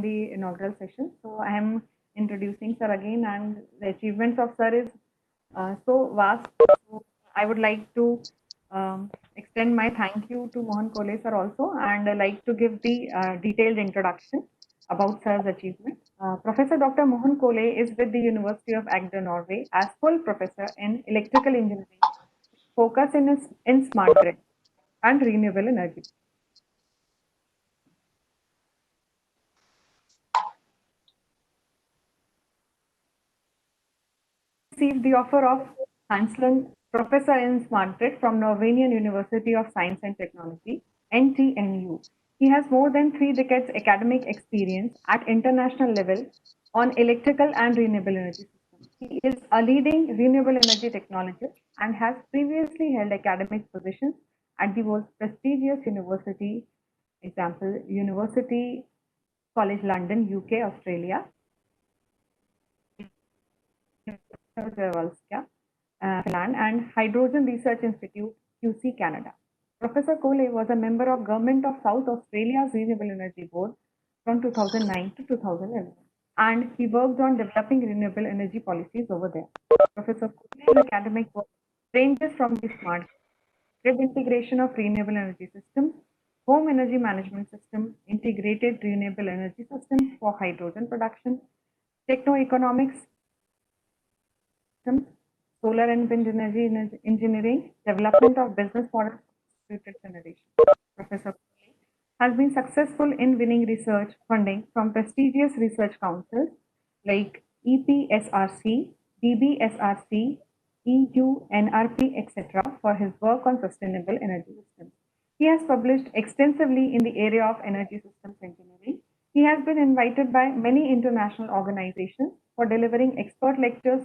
the inaugural session. So I am introducing Sir again, and the achievements of Sir is so vast. So I would like to extend my thank you to Mohan Kole Sir also, and I like to give the detailed introduction about Sir's achievement. Professor Dr. Mohan Kole is with the University of Agder, Norway, as full professor in electrical engineering, focus in smart grid and renewable energy. Received the offer of Hanslund Professor in Smart Grid from Norwegian University of Science and Technology, NTNU. He has more than 3 decades academic experience at international level on electrical and renewable energy systems. He is a leading renewable energy technologist and has previously held academic positions at the most prestigious university, example, University College London, UK, Australia, Finland, and Hydrogen Research Institute, QC, Canada. Professor Kole was a member of Government of South Australia's Renewable Energy Board from 2009 to 2011, and he worked on developing renewable energy policies over there. Professor Kole's academic work ranges from the smart grid integration of renewable energy systems, home energy management system, integrated renewable energy systems for hydrogen production, techno-economics, solar and wind energy engineering, development of business models for distributed generation. Professor Pillai has been successful in winning research funding from prestigious research councils like EPSRC, DBSRC, EU, NRP, etc. for his work on sustainable energy systems. He has published extensively in the area of energy systems engineering. He has been invited by many international organizations for delivering expert lectures,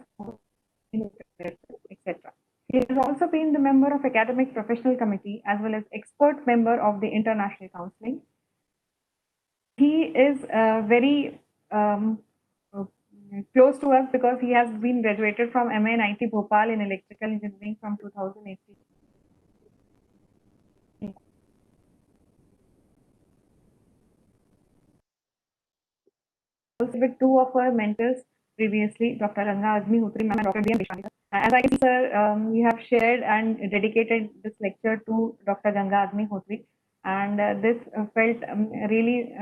etc. He has also been the member of Academic Professional Committee as well as expert member of the International Counseling. He is very uh, close to us because he has been graduated from MA in IT Bhopal in Electrical Engineering from 2018. Also with two of our mentors previously, Dr. Ranga Agnihotri ma'am and Dr. B.M. Deshpande. As I can see, sir, you have shared and dedicated this lecture to Dr. Ganga Agnihotri, and this felt really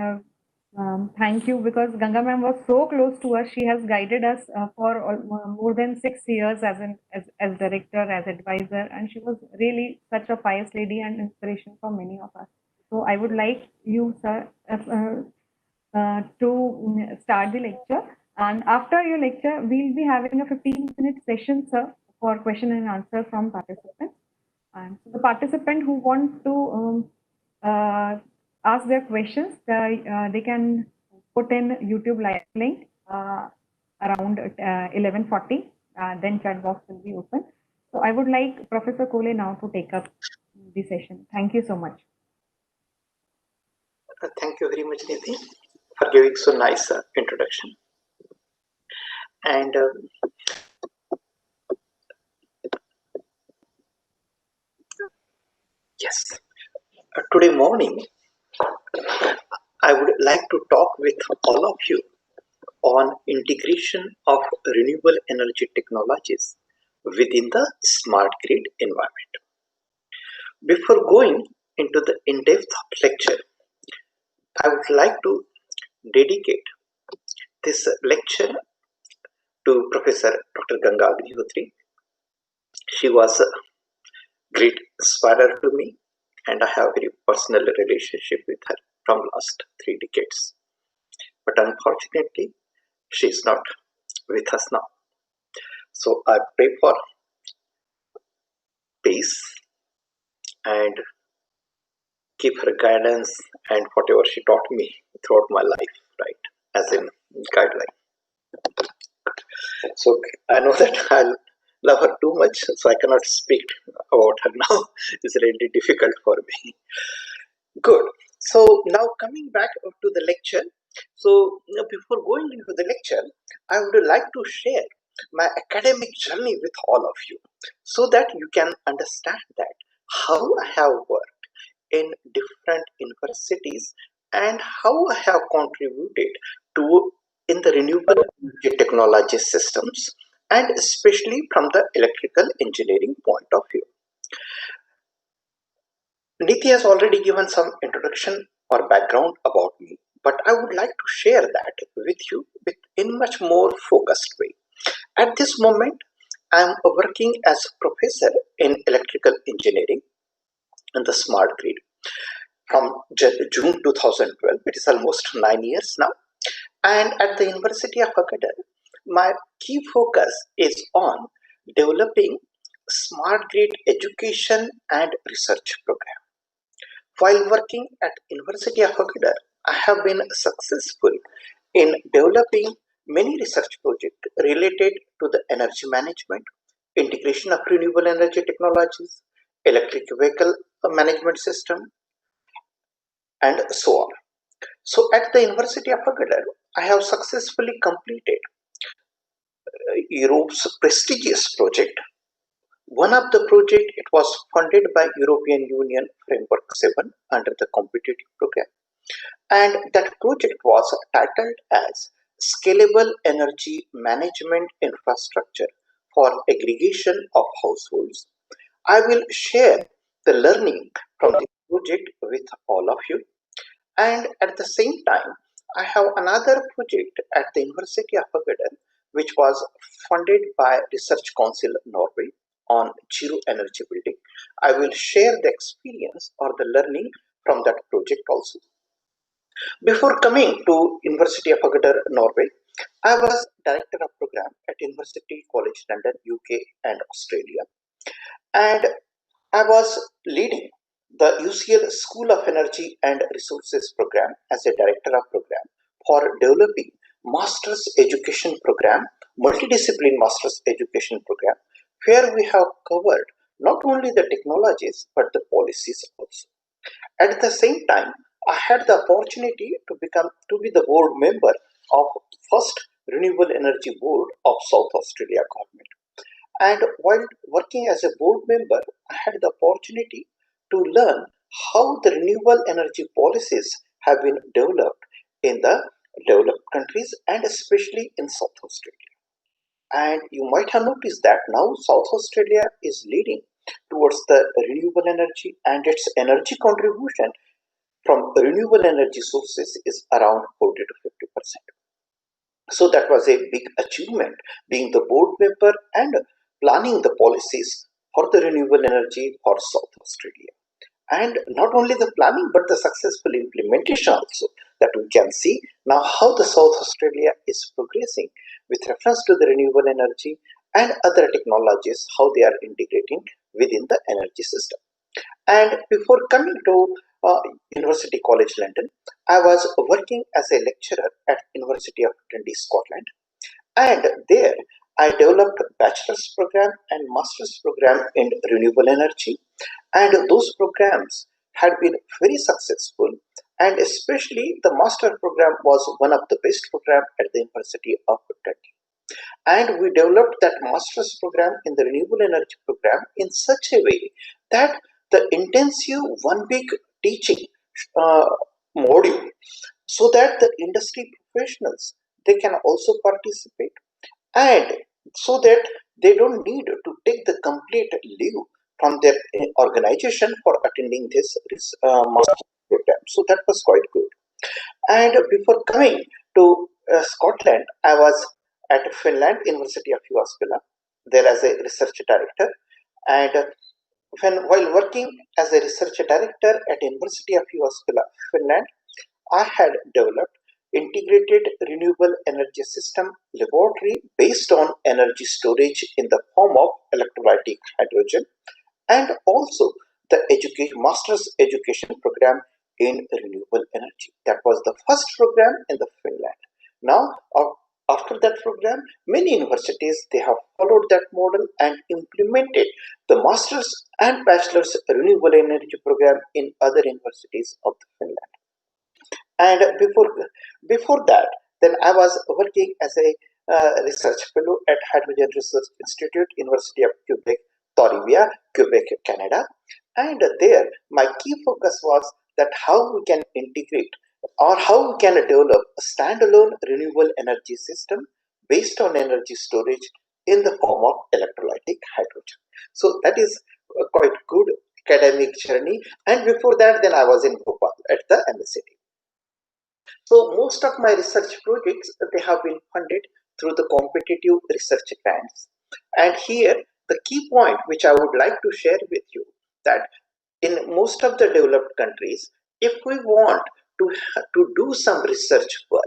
thank you, because Ganga ma'am was so close to us. She has guided us for more than 6 years as director, as advisor, and she was really such a pious lady and inspiration for many of us. So I would like you, sir, to start the lecture. And after your lecture, we'll be having a 15-minute session, sir, for question and answer from participants. And so the participant who want to ask their questions, they can put in YouTube live link around 11:40. Then chat box will be open. So I would like Professor Kole now to take up the session. Thank you so much. Thank you very much, Nidhi, for giving so nice introduction. And yes, today morning, I would like to talk with all of you on integration of renewable energy technologies within the smart grid environment. Before going into the in-depth lecture, I would like to dedicate this lecture to Professor Dr. Ganga Agnihotri. She was a great inspirer to me, and I have a very personal relationship with her from last 3 decades. But unfortunately, she is not with us now. So I pray for peace and keep her guidance and whatever she taught me throughout my life, right, as in guideline. So I know that I'll love her too much, so I cannot speak about her now. It's really difficult for me. Good. So now coming back to the lecture. So before going into the lecture, I would like to share my academic journey with all of you so that you can understand that how I have worked in different universities and how I have contributed to in the renewable energy technology systems, and especially from the electrical engineering point of view. Niti has already given some introduction or background about me, but I would like to share that with you in much more focused way. At this moment, I am working as a professor in electrical engineering in the smart grid from June 2012. It is almost 9 years now. And at the University of Agadar, my key focus is on developing smart grid education and research program. While working at University of Agadar, I have been successful in developing many research projects related to the energy management, integration of renewable energy technologies, electric vehicle management system, and so on. So at the University of Agadar, I have successfully completed Europe's prestigious project. One of the project, it was funded by European Union Framework 7 under the competitive program. And that project was titled as Scalable Energy Management Infrastructure for Aggregation of Households. I will share the learning from this project with all of you. And at the same time, I have another project at the University of Agadar, which was funded by Research Council Norway on zero energy building. I will share the experience or the learning from that project also. Before coming to University of Agadar, Norway, I was director of program at University College London, UK and Australia. And I was leading the UCL School of Energy and Resources program as a director of program for developing master's education program, multidiscipline master's education program, where we have covered not only the technologies but the policies also. At the same time, I had the opportunity to be the board member of first renewable energy board of South Australia government. And while working as a board member, I had the opportunity to learn how the renewable energy policies have been developed in the developed countries and especially in South Australia. And you might have noticed that now South Australia is leading towards the renewable energy, and its energy contribution from renewable energy sources is around 40 to 50%. So that was a big achievement, being the board member and planning the policies for the renewable energy for South Australia. And not only the planning, but the successful implementation also, that we can see now how the South Australia is progressing with reference to the renewable energy and other technologies, how they are integrating within the energy system. And before coming to University College London, I was working as a lecturer at University of Dundee, Scotland. And there I developed a bachelor's program and master's program in renewable energy. And those programs had been very successful. And especially the master program was one of the best programs at the University of Dundee. And we developed that master's program in the renewable energy program in such a way that the intensive 1 week teaching uh, module, so that the industry professionals, they can also participate, and so that they don't need to take the complete leave from their organization for attending this master program. So that was quite good. And before coming to Scotland, I was at Finland, University of Jyväskylä, there as a research director. And while working as a research director at University of Jyväskylä, Finland, I had developed integrated renewable energy system laboratory based on energy storage in the form of electrolytic hydrogen, and also the master's education program in renewable energy. That was the first program in the Finland. Now, after that program, many universities, they have followed that model and implemented the master's and bachelor's renewable energy program in other universities of the Finland. And before that, then I was working as a research fellow at Hydrogen Research Institute, University of Quebec, Torivia, Quebec, Canada. And there, my key focus was that how we can integrate or how we can develop a standalone renewable energy system based on energy storage in the form of electrolytic hydrogen. So that is a quite good academic journey. And before that, then I was in Bhopal at the MSCT. So most of my research projects, they have been funded through the competitive research grants. And here the key point which I would like to share with you, that in most of the developed countries, if we want to do some research work,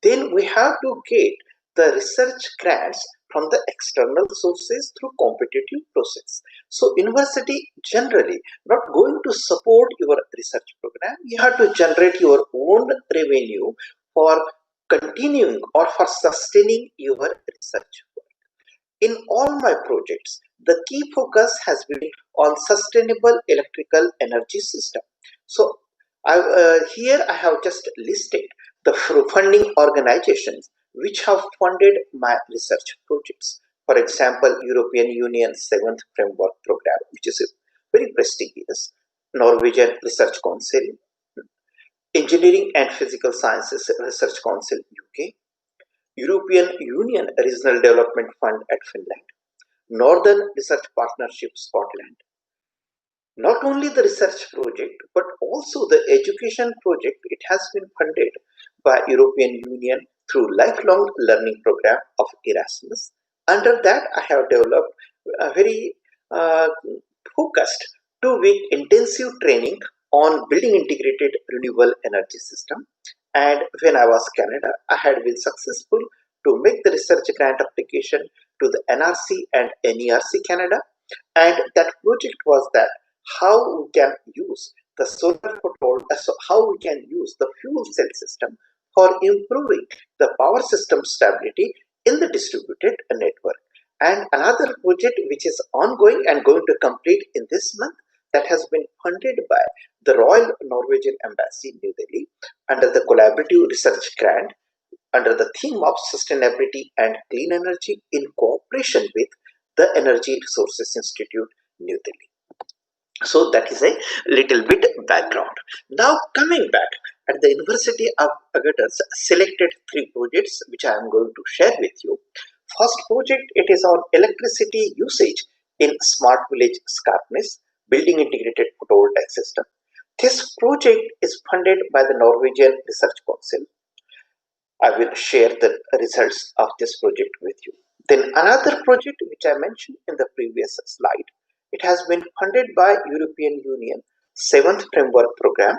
then we have to get the research grants from the external sources through competitive process. So university generally not going to support your research program. You have to generate your own revenue for continuing or for sustaining your research. In all my projects, the key focus has been on sustainable electrical energy system. So here I have just listed the funding organizations which have funded my research projects. For example, European Union 7th Framework Program, which is a very prestigious, Norwegian Research Council, Engineering and Physical Sciences Research Council UK, European Union Regional Development Fund at Finland, Northern Research Partnership Scotland. Not only the research project, but also the education project, it has been funded by European Union through lifelong learning program of Erasmus. Under that, I have developed a very uh, focused 2-week intensive training on building integrated renewable energy system. And when I was Canada, I had been successful to make the research grant application to the NRC and NERC Canada. And that project was that how we can use the solar photovoltaic, so how we can use the fuel cell system for improving the power system stability in the distributed network. And another project which is ongoing and going to complete in this month, that has been funded by the Royal Norwegian Embassy, New Delhi, under the collaborative research grant under the theme of sustainability and clean energy in cooperation with the Energy Resources Institute, New Delhi. So that is a little bit background. Now coming back, at the University of Agatha selected 3 projects which I am going to share with you. First project, it is on electricity usage in smart village scarpness, building integrated photovoltaic system. This project is funded by the Norwegian Research Council. I will share the results of this project with you. Then another project which I mentioned in the previous slide, it has been funded by European Union 7th Framework Program,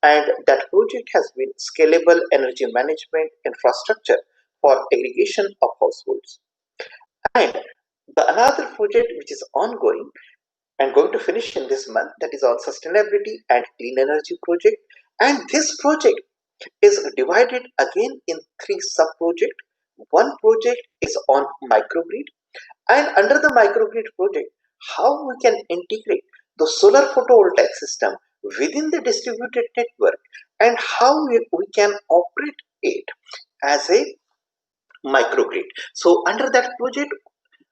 and that project has been scalable energy management infrastructure for aggregation of households. And the another project which is ongoing and going to finish in this month, that is on sustainability and clean energy project. And this project is divided again in 3 sub-projects. One project is on microgrid, and under the microgrid project, how we can integrate the solar photovoltaic system within the distributed network, and how we can operate it as a microgrid. So under that project,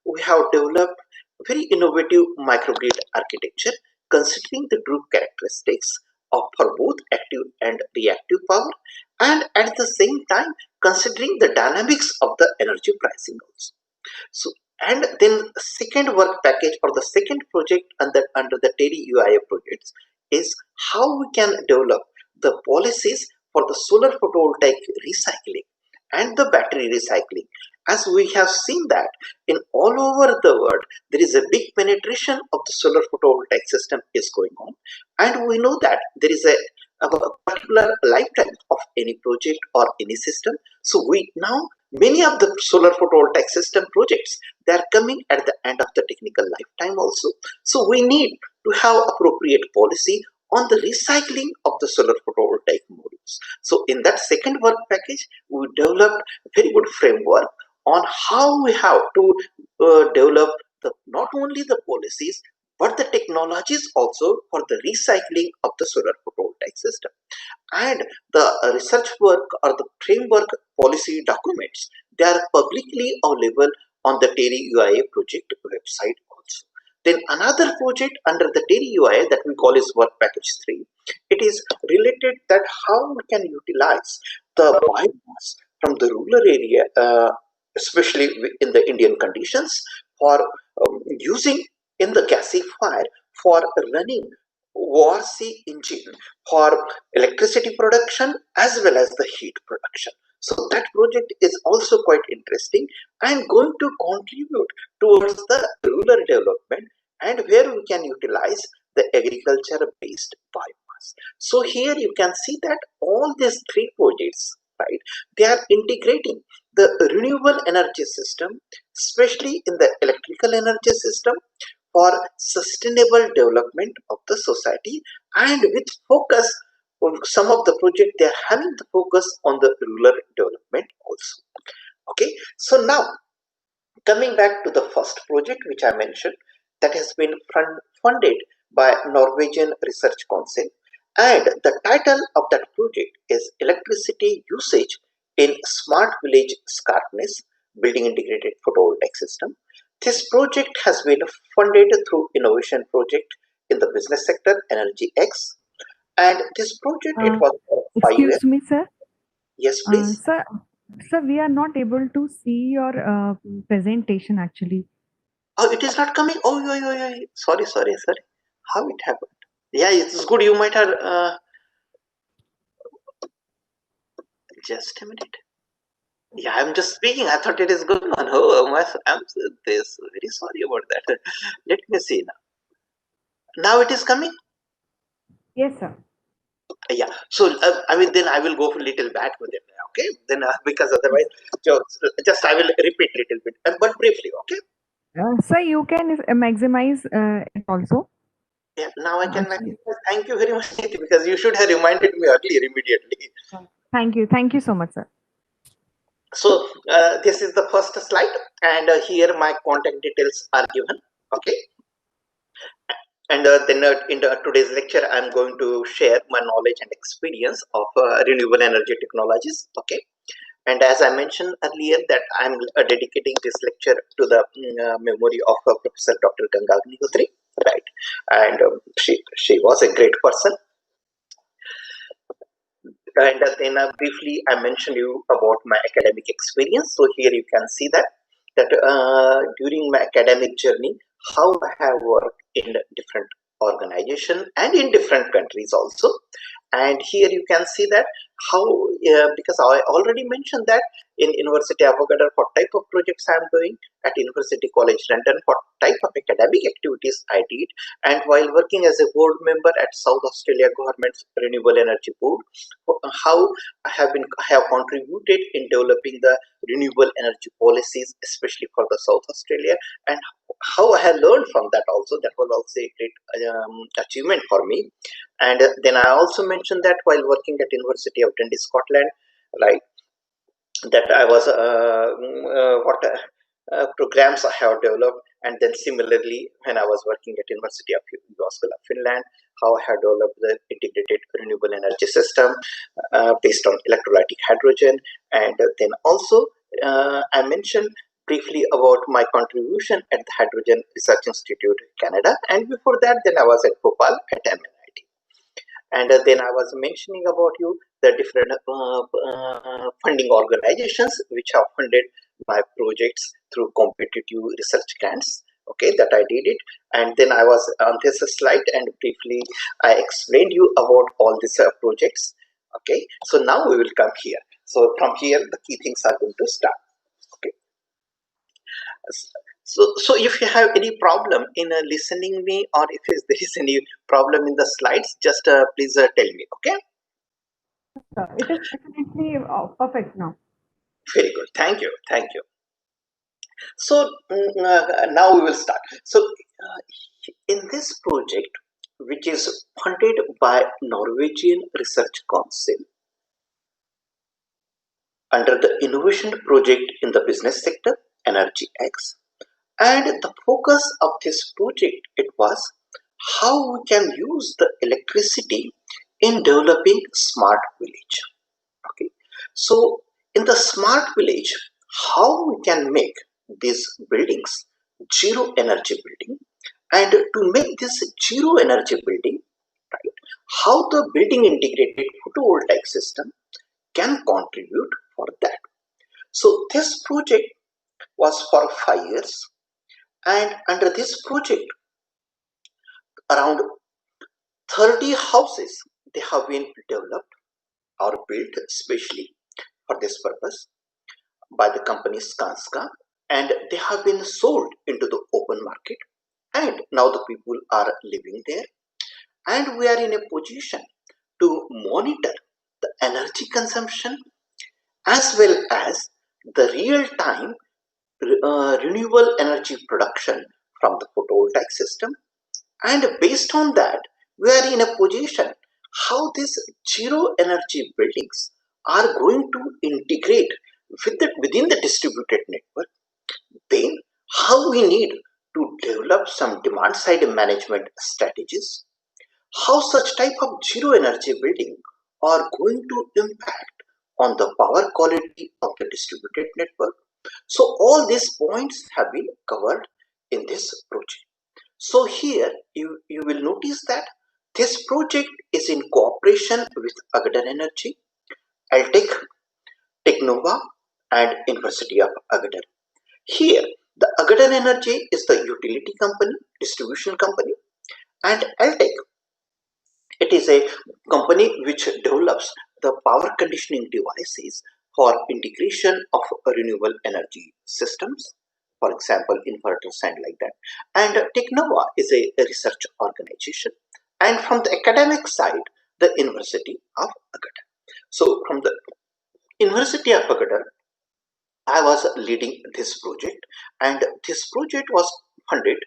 we have developed very innovative microgrid architecture considering the group characteristics of for both active and reactive power, and at the same time considering the dynamics of the energy pricing also. So, and then second work package or the second project under the TERI UIA projects is how we can develop the policies for the solar photovoltaic recycling and the battery recycling. As we have seen that in all over the world, there is a big penetration of the solar photovoltaic system is going on, and we know that there is a particular lifetime of any project or any system. So we now many of the solar photovoltaic system projects, they are coming at the end of the technical lifetime also. So we need to have appropriate policy on the recycling of the solar photovoltaic modules. So in that second work package, we developed a very good framework on how we have to develop not only the policies but the technologies also for the recycling of the solar photovoltaic system. And the research work or the framework policy documents, they are publicly available on the TERI UIA project website also. Then another project under the Day01 that we call is work package 3. It is related that how we can utilize the biomass from the rural area, especially in the Indian conditions, for using in the gasifier for running VRC engine for electricity production as well as the heat production. So that project is also quite interesting and going to contribute towards the rural development and where we can utilize the agriculture based biomass. So here you can see that all these three projects, right, they are integrating the renewable energy system, especially in the electrical energy system, for sustainable development of the society, and with focus on some of the project they are having the focus on the rural development also. Okay, so now coming back to the first project which I mentioned, that has been funded by Norwegian Research Council, and the title of that project is Electricity Usage in Smart Village Scarpness Building Integrated Photovoltaic System. This project has been funded through innovation project in the business sector, Energy X, and this project it was for 5 years. Excuse me, sir. Yes, please. Sir, we are not able to see your presentation actually. Oh, it is not coming. Oh, sorry. How it happened? Yeah, it's good. You might have. Just a minute. Yeah, I'm just speaking. I thought it is going on. Oh, I'm this. Very sorry about that. Let me see now. Now it is coming. Yes, sir. Yeah. So I mean, then I will go a little back with it. Okay. Then because otherwise, just I will repeat a little bit, but briefly. Okay. Sir, you can maximize it also. Yeah. Now I can. Actually, Thank you very much because you should have reminded me earlier immediately. thank you. Thank you so much, sir. So this is the first slide, and here my contact details are given. Okay. And then in today's lecture, I'm going to share my knowledge and experience of renewable energy technologies. Okay. And as I mentioned earlier, that I'm dedicating this lecture to the memory of Professor Dr. Ganga Agnihotri, right? And she was a great person. And then briefly, I mentioned you about my academic experience. So here you can see that during my academic journey, how I have worked in different organizations and in different countries also. And here you can see that how, because I already mentioned that in University of Avogadro, what type of projects I am doing, at University College London, what type of academic activities I did, and while working as a board member at South Australia Government's Renewable Energy Board, how I have contributed in developing the renewable energy policies, especially for the South Australia, and how I have learned from that also. That was also a great achievement for me. And then I also mentioned that while working at University of Dundee, Scotland, right, that I was what programs I have developed, and then similarly when I was working at University of Finland, how I have developed the integrated renewable energy system based on electrolytic hydrogen, and then also I mentioned briefly about my contribution at the Hydrogen Research Institute, Canada, and before that, then I was at Bhopal at MNIT. And then I was mentioning about you the different funding organizations which have funded my projects through competitive research grants. Okay, that I did it. And then I was on this slide and briefly I explained you about all these projects. Okay, so now we will come here. So from here, the key things are going to start. Okay. So if you have any problem in listening me, or if there is any problem in the slides, just please tell me. Okay. It is definitely perfect now. Very good. Thank you. So now we will start. So in this project, which is funded by Norwegian Research Council under the innovation project in the business sector, Energy X, and the focus of this project, it was how we can use the electricity in developing smart village. Okay, so in the smart village, how we can make these buildings zero energy building, And to make this zero energy building, right, how the building integrated photovoltaic system can contribute for that. So this project was for 5 years, and under this project around 30 houses they have been developed or built specially for this purpose by the company Skanska, and they have been sold into the open market, and now the people are living there, and we are in a position to monitor the energy consumption as well as the real time renewable energy production from the photovoltaic system. And based on that, we are in a position how these zero energy buildings are going to integrate within the distributed network. Then how we need to develop some demand side management strategies, how such type of zero energy building are going to impact on the power quality of the distributed network. So all these points have been covered in this project. So here you will notice that this project is in cooperation with Agadir Energy, Altec, Technova, and University of Agadir. Here the Agadir Energy is the utility company, distribution company, and Altec, it is a company which develops the power conditioning devices for integration of renewable energy systems, for example, inverters and like that. And Technova is a research organization. And from the academic side, the University of Agadir. So from the University of Agadir, I was leading this project, and this project was funded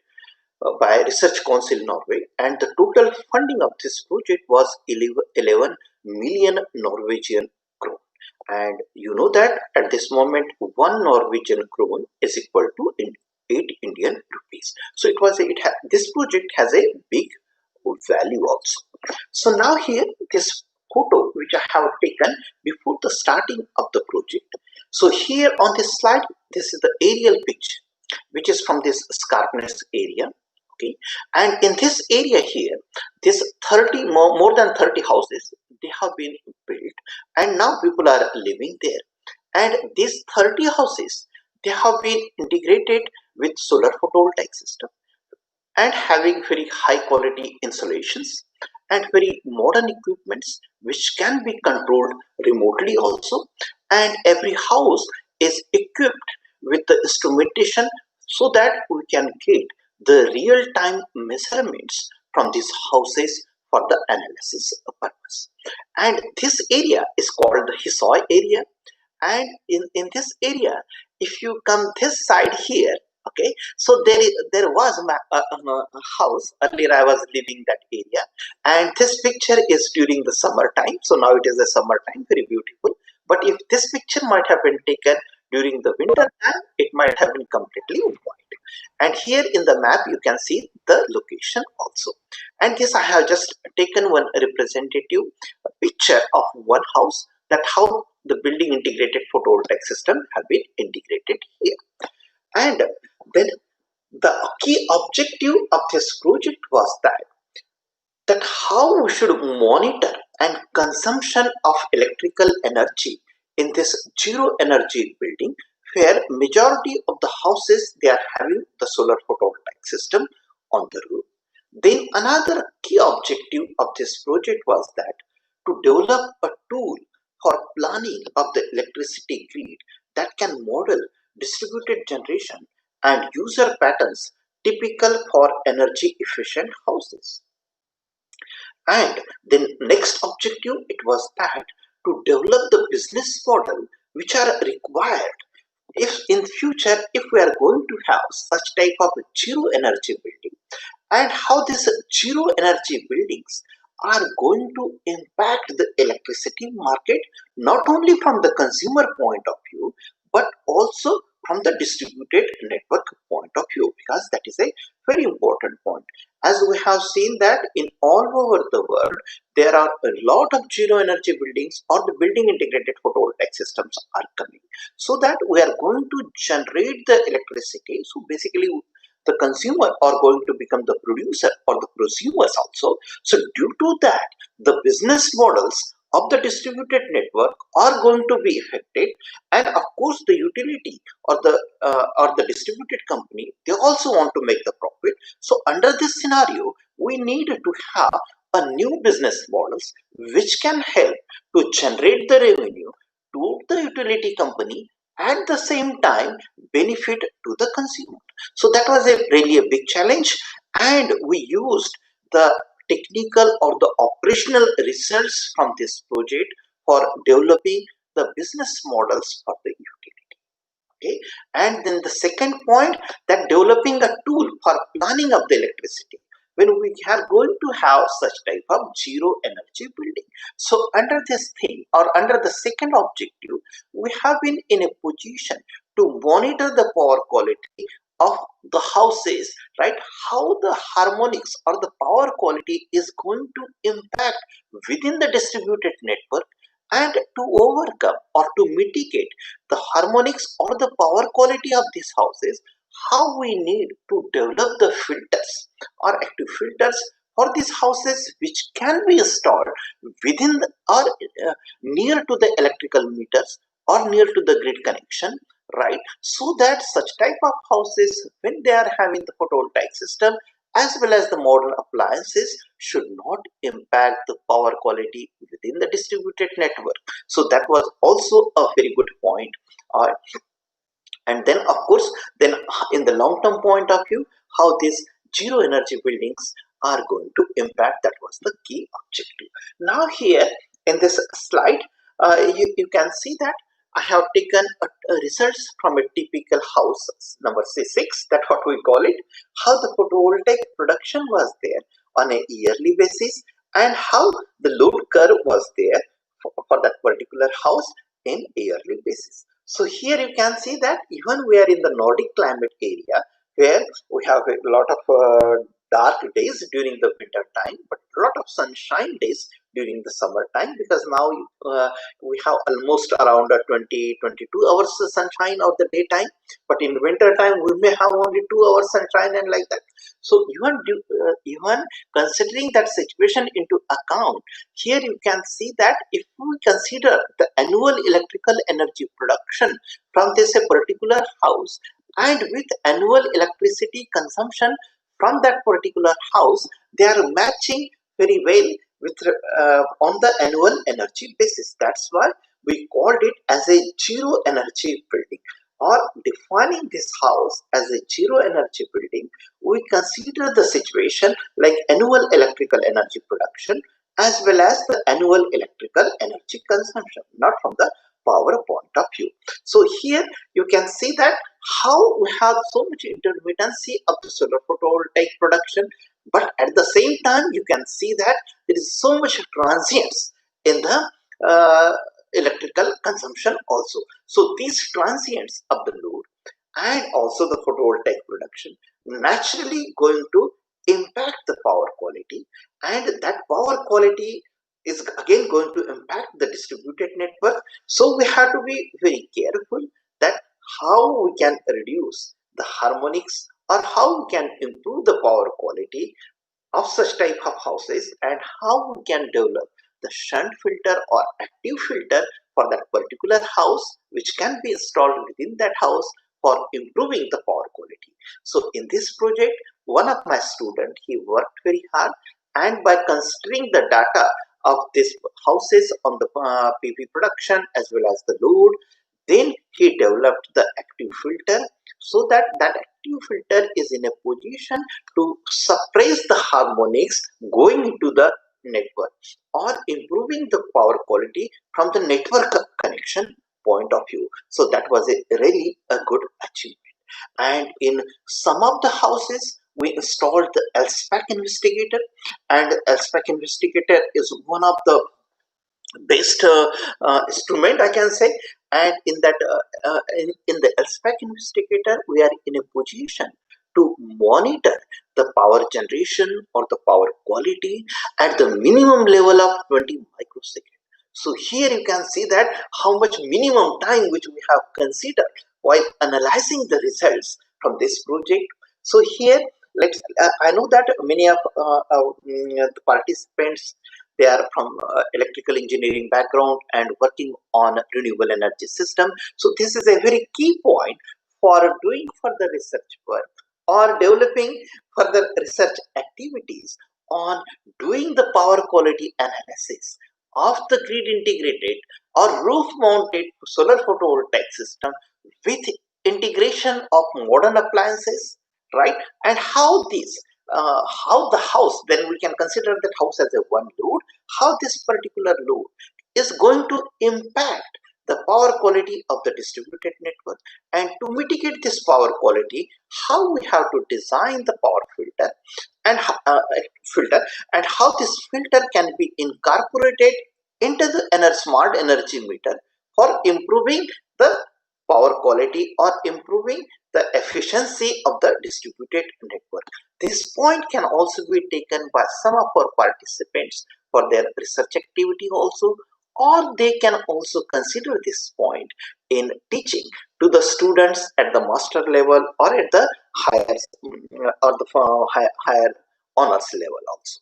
by Research Council Norway, and the total funding of this project was 11 million Norwegian krone. And you know that at this moment 1 Norwegian krone is equal to 8 Indian rupees. So this project has a big value also. So now here this photo which I have taken before the starting of the project. So here on this slide, this is the aerial picture which is from this Skarpness area. Okay, and in this area here, this 30 more than 30 houses they have been built, and now people are living there. And these 30 houses they have been integrated with solar photovoltaic system and having very high quality installations and very modern equipments which can be controlled remotely also, and every house is equipped with the instrumentation so that we can get the real time measurements from these houses for the analysis purpose. And this area is called the Hisoi area, and in this area if you come this side here, okay, so there was a house earlier I was living that area, and this picture is during the summer time, so now it is the summer time, very beautiful. But if this picture might have been taken during the winter time, it might have been completely white. And here in the map you can see the location also, and this I have just taken one representative picture of one house, that how the building integrated photovoltaic system have been integrated here. And then the key objective of this project was that how we should monitor and consumption of electrical energy in this zero energy building, where majority of the houses they are having the solar photovoltaic system on the roof. Then another key objective of this project was that to develop a tool for planning of the electricity grid that can model distributed generation and user patterns typical for energy efficient houses. And then next objective it was that to develop the business model which are required if in future if we are going to have such type of zero energy building, and how these zero energy buildings are going to impact the electricity market, not only from the consumer point of view but also from the distributed network point of view, because that is a very important point. As we have seen that in all over the world there are a lot of zero energy buildings or the building integrated photovoltaic systems are coming, so that we are going to generate the electricity. So basically the consumer are going to become the producer or the prosumers also. So due to that, the business models of the distributed network are going to be affected, and of course the utility or the distributed company, they also want to make the profit. So under this scenario, we need to have a new business models which can help to generate the revenue to the utility company, at the same time benefit to the consumer. So that was a really a big challenge, and we used the technical or the operational results from this project for developing the business models for the utility. Okay, and then the second point, that developing a tool for planning of the electricity when we are going to have such type of zero energy building. So under this thing or under the second objective, we have been in a position to monitor the power quality of the houses, right? How the harmonics or the power quality is going to impact within the distributed network, and to overcome or to mitigate the harmonics or the power quality of these houses, how we need to develop the filters or active filters for these houses, which can be installed within or near to the electrical meters or near to the grid connection, right? So that such type of houses, when they are having the photovoltaic system as well as the modern appliances, should not impact the power quality within the distributed network. So that was also a very good point. uh, and then of course, then in the long term point of view, how these zero energy buildings are going to impact, that was the key objective. Now here in this slide, you can see that I have taken results from a typical house number C6, that what we call it, how the photovoltaic production was there on a yearly basis, and how the load curve was there for that particular house in yearly basis. So here you can see that even we are in the Nordic climate area, where we have a lot of dark days during the winter time, but a lot of sunshine days during the summer time, because now we have almost around 20-22 hours sunshine of the daytime, but in winter time we may have only 2 hours sunshine and like that. So even considering that situation into account, here you can see that if we consider the annual electrical energy production from this a particular house, and with annual electricity consumption from that particular house, they are matching very well with on the annual energy basis. That's why we called it as a zero energy building. Or defining this house as a zero energy building, we consider the situation like annual electrical energy production as well as the annual electrical energy consumption, not from the power point of view. So here you can see that how we have so much intermittency of the solar photovoltaic production, but at the same time you can see that there is so much transience in the electrical consumption also. So these transients of the load and also the photovoltaic production naturally going to impact the power quality, and that power quality is again going to impact the distributed network. So we have to be very careful that how we can reduce the harmonics or how we can improve the power quality of such type of houses, and how we can develop the shunt filter or active filter for that particular house, which can be installed within that house for improving the power quality. So in this project, one of my students, he worked very hard, and by considering the data of these houses on the PV production as well as the load, then he developed the active filter, so that that active filter is in a position to suppress the harmonics going into the network or improving the power quality from the network connection point of view. So that was a really a good achievement. And in some of the houses, we installed the LSPAC investigator, and LSPAC investigator is one of the best instrument, I can say. And in that in the LSPAC investigator, we are in a position to monitor the power generation or the power quality at the minimum level of 20 microseconds. So here you can see that how much minimum time which we have considered while analyzing the results from this project. So here, I know that many of the participants, they are from electrical engineering background and working on renewable energy system. So this is a very key point for doing further research work or developing further research activities on doing the power quality analysis of the grid integrated or roof mounted solar photovoltaic system with integration of modern appliances, right? And how this how the house, then we can consider that house as a one load, how this particular load is going to impact the power quality of the distributed network. And to mitigate this power quality, how we have to design the power filter and filter and how this filter can be incorporated into the smart energy meter for improving the power quality or improving the efficiency of the distributed network. This point can also be taken by some of our participants for their research activity also, or they can also consider this point in teaching to the students at the master level or at the higher higher honors level also.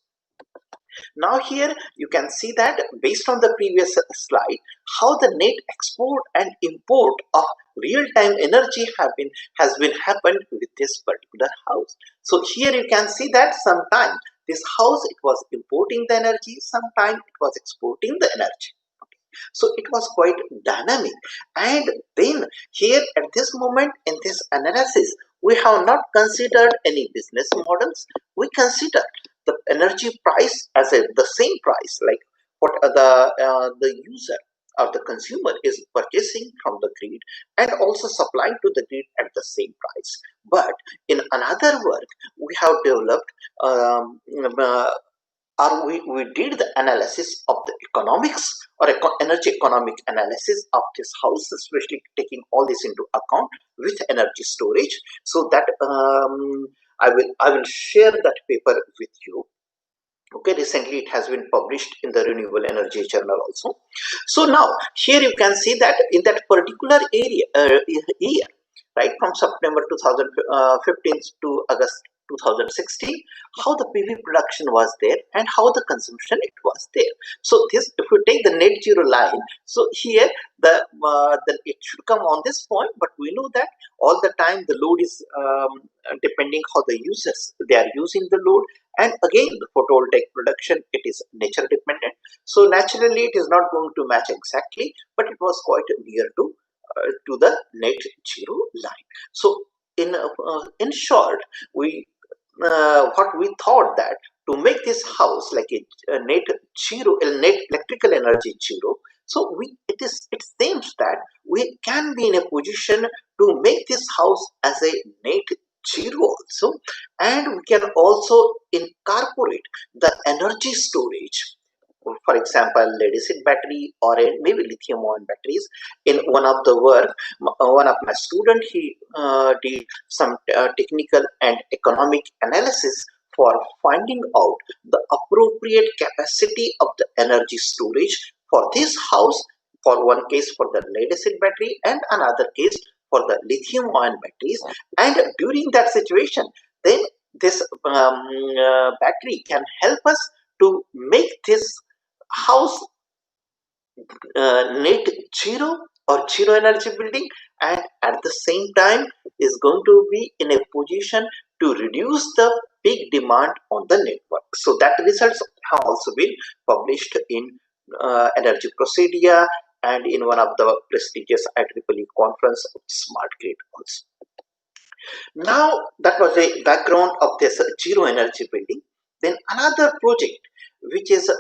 Now here you can see that based on the previous slide, how the net export and import of real-time energy has been happened with this particular house. So here you can see that sometime this house, it was importing the energy, sometime it was exporting the energy. So it was quite dynamic. And then here at this moment in this analysis, we have not considered any business models. We consider the energy price as the same price, like what the user or the consumer is purchasing from the grid and also supplying to the grid at the same price. But in another work, we have developed or we did the analysis of the economics or energy economic analysis of this house, especially taking all this into account with energy storage. So that I will share that paper with you. Okay, recently it has been published in the Renewable Energy Journal also. So now here you can see that in that particular area year, right, from September 2015 to August 2016, how the PV production was there and how the consumption it was there. So this, if we take the net zero line, so here the it should come on this point, but we know that all the time the load is depending how the users they are using the load. And again, the photovoltaic production, it is nature dependent. So naturally, it is not going to match exactly, but it was quite near to the net zero line. So in short, we what we thought that to make this house like a net zero, a net electrical energy zero. So it seems that we can be in a position to make this house as a net zero also, and we can also incorporate the energy storage, for example lead acid battery or maybe lithium ion batteries. In one of the work, one of my student, he did some technical and economic analysis for finding out the appropriate capacity of the energy storage for this house, for one case for the lead acid battery and another case for the lithium ion batteries. And during that situation, then this battery can help us to make this house net zero or zero energy building, and at the same time is going to be in a position to reduce the peak demand on the network. So that results have also been published in Energy Procedia and in one of the prestigious IEEE conference of smart grid also. Now that was a background of this zero energy building. Then another project which is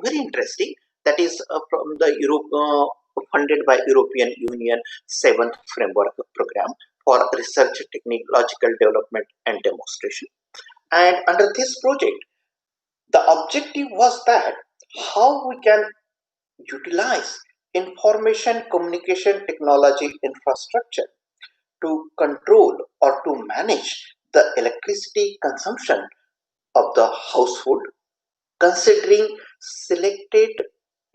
very interesting, that is from the Europe, funded by European Union 7th Framework Program for Research, Technological Development and Demonstration. And under this project, the objective was that how we can utilize information communication technology infrastructure to control or to manage the electricity consumption of the household, considering selected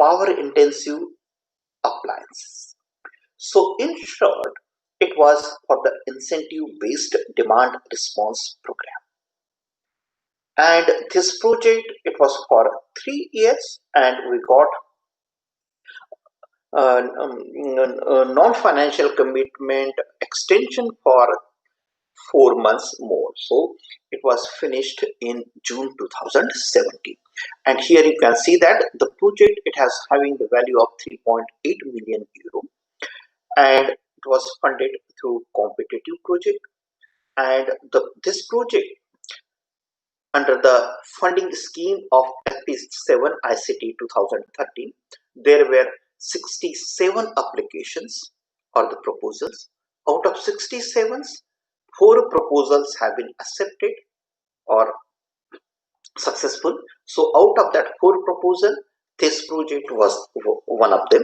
power intensive appliances. So in short, it was for the incentive-based demand response program. And this project, it was for 3 years, and we got non-financial commitment extension for 4 months more. So it was finished in June 2017. And here you can see that the project, it has having the value of 3.8 million euro, and it was funded through competitive project. And this project, under the funding scheme of FP7 ICT 2013, there were 67 applications or the proposals. Out of 67, 4 proposals have been accepted or successful. So out of that 4 proposal, this project was one of them.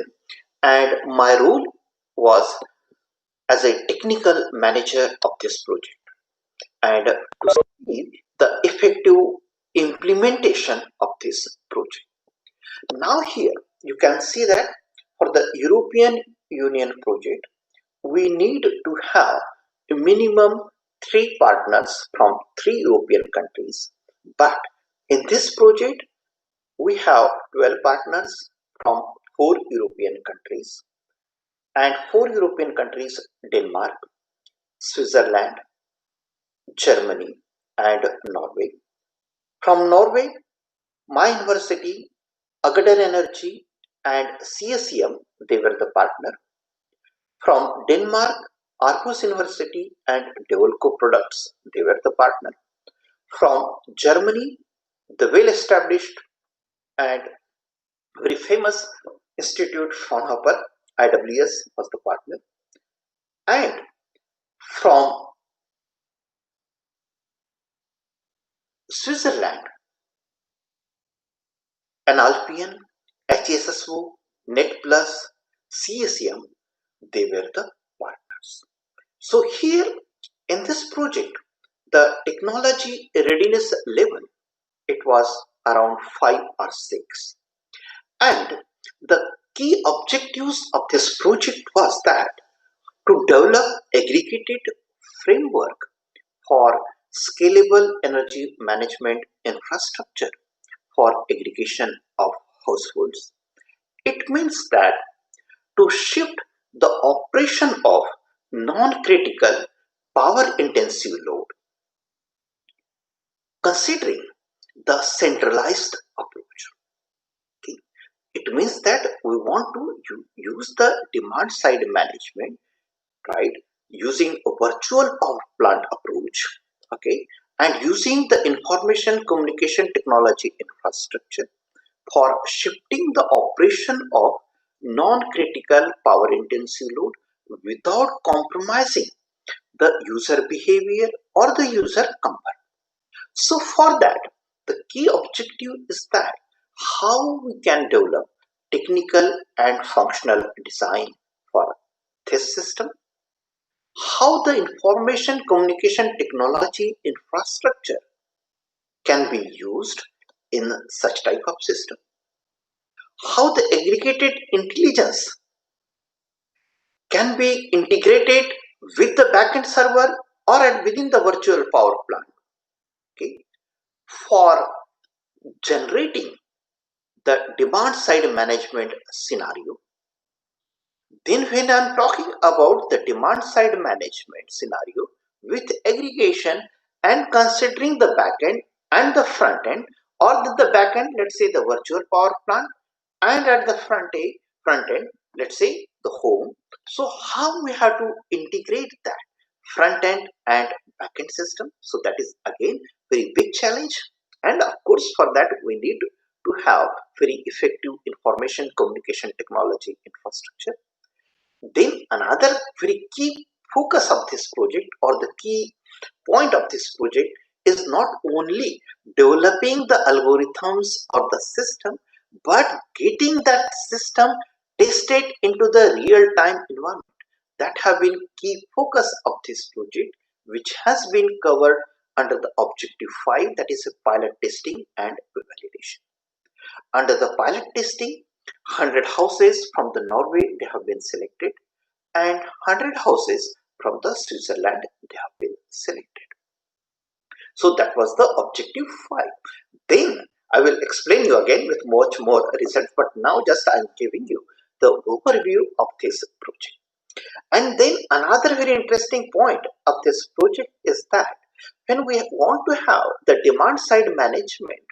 And my role was as a technical manager of this project, and to see the effective implementation of this project. Now here you can see that for the European Union project, we need to have a minimum 3 partners from 3 European countries. But in this project, we have 12 partners from 4 European countries, and 4 European countries: Denmark, Switzerland, Germany, and Norway. From Norway, my university, Agder Energy, and CSEM, they were the partner. From Denmark, Aarhus University and Devolco Products, they were the partner. From Germany, the well-established and very famous Institute Fraunhofer, IWS, was the partner. And from Switzerland, Analpian, HSSO, NetPlus, CSEM, they were the partners. So here in this project, the technology readiness level, it was around 5 or 6. And the key objectives of this project was that to develop aggregated framework for scalable energy management infrastructure for aggregation of households. It means that to shift the operation of non-critical power intensive load, considering the centralized approach. Okay. It means that we want to use the demand side management, right, using a virtual power plant approach, okay, and using the information communication technology infrastructure for shifting the operation of non-critical power intensive load without compromising the user behavior or the user comfort. So for that, the key objective is that how we can develop technical and functional design for this system, how the information communication technology infrastructure can be used in such type of system, how the aggregated intelligence can be integrated with the backend server or within the virtual power plant, okay, for generating the demand side management scenario. Then when I'm talking about the demand side management scenario with aggregation and considering the backend and the front end, or the backend, let's say the virtual power plant, and at the front end, let's say the home. So how we have to integrate that front end and backend system? So that is again very big challenge, and of course for that we need to have very effective information communication technology infrastructure. Then another very key focus of this project, or the key point of this project, is not only developing the algorithms of the system, but getting that system tested into the real-time environment. That have been key focus of this project, which has been covered under the objective 5, that is a pilot testing and validation. Under the pilot testing, 100 houses from the Norway, they have been selected, and 100 houses from the Switzerland they have been selected. So that was the objective 5. Then I will explain you again with much more research, but now just I am giving you the overview of this project. And then another very interesting point of this project is that when we want to have the demand side management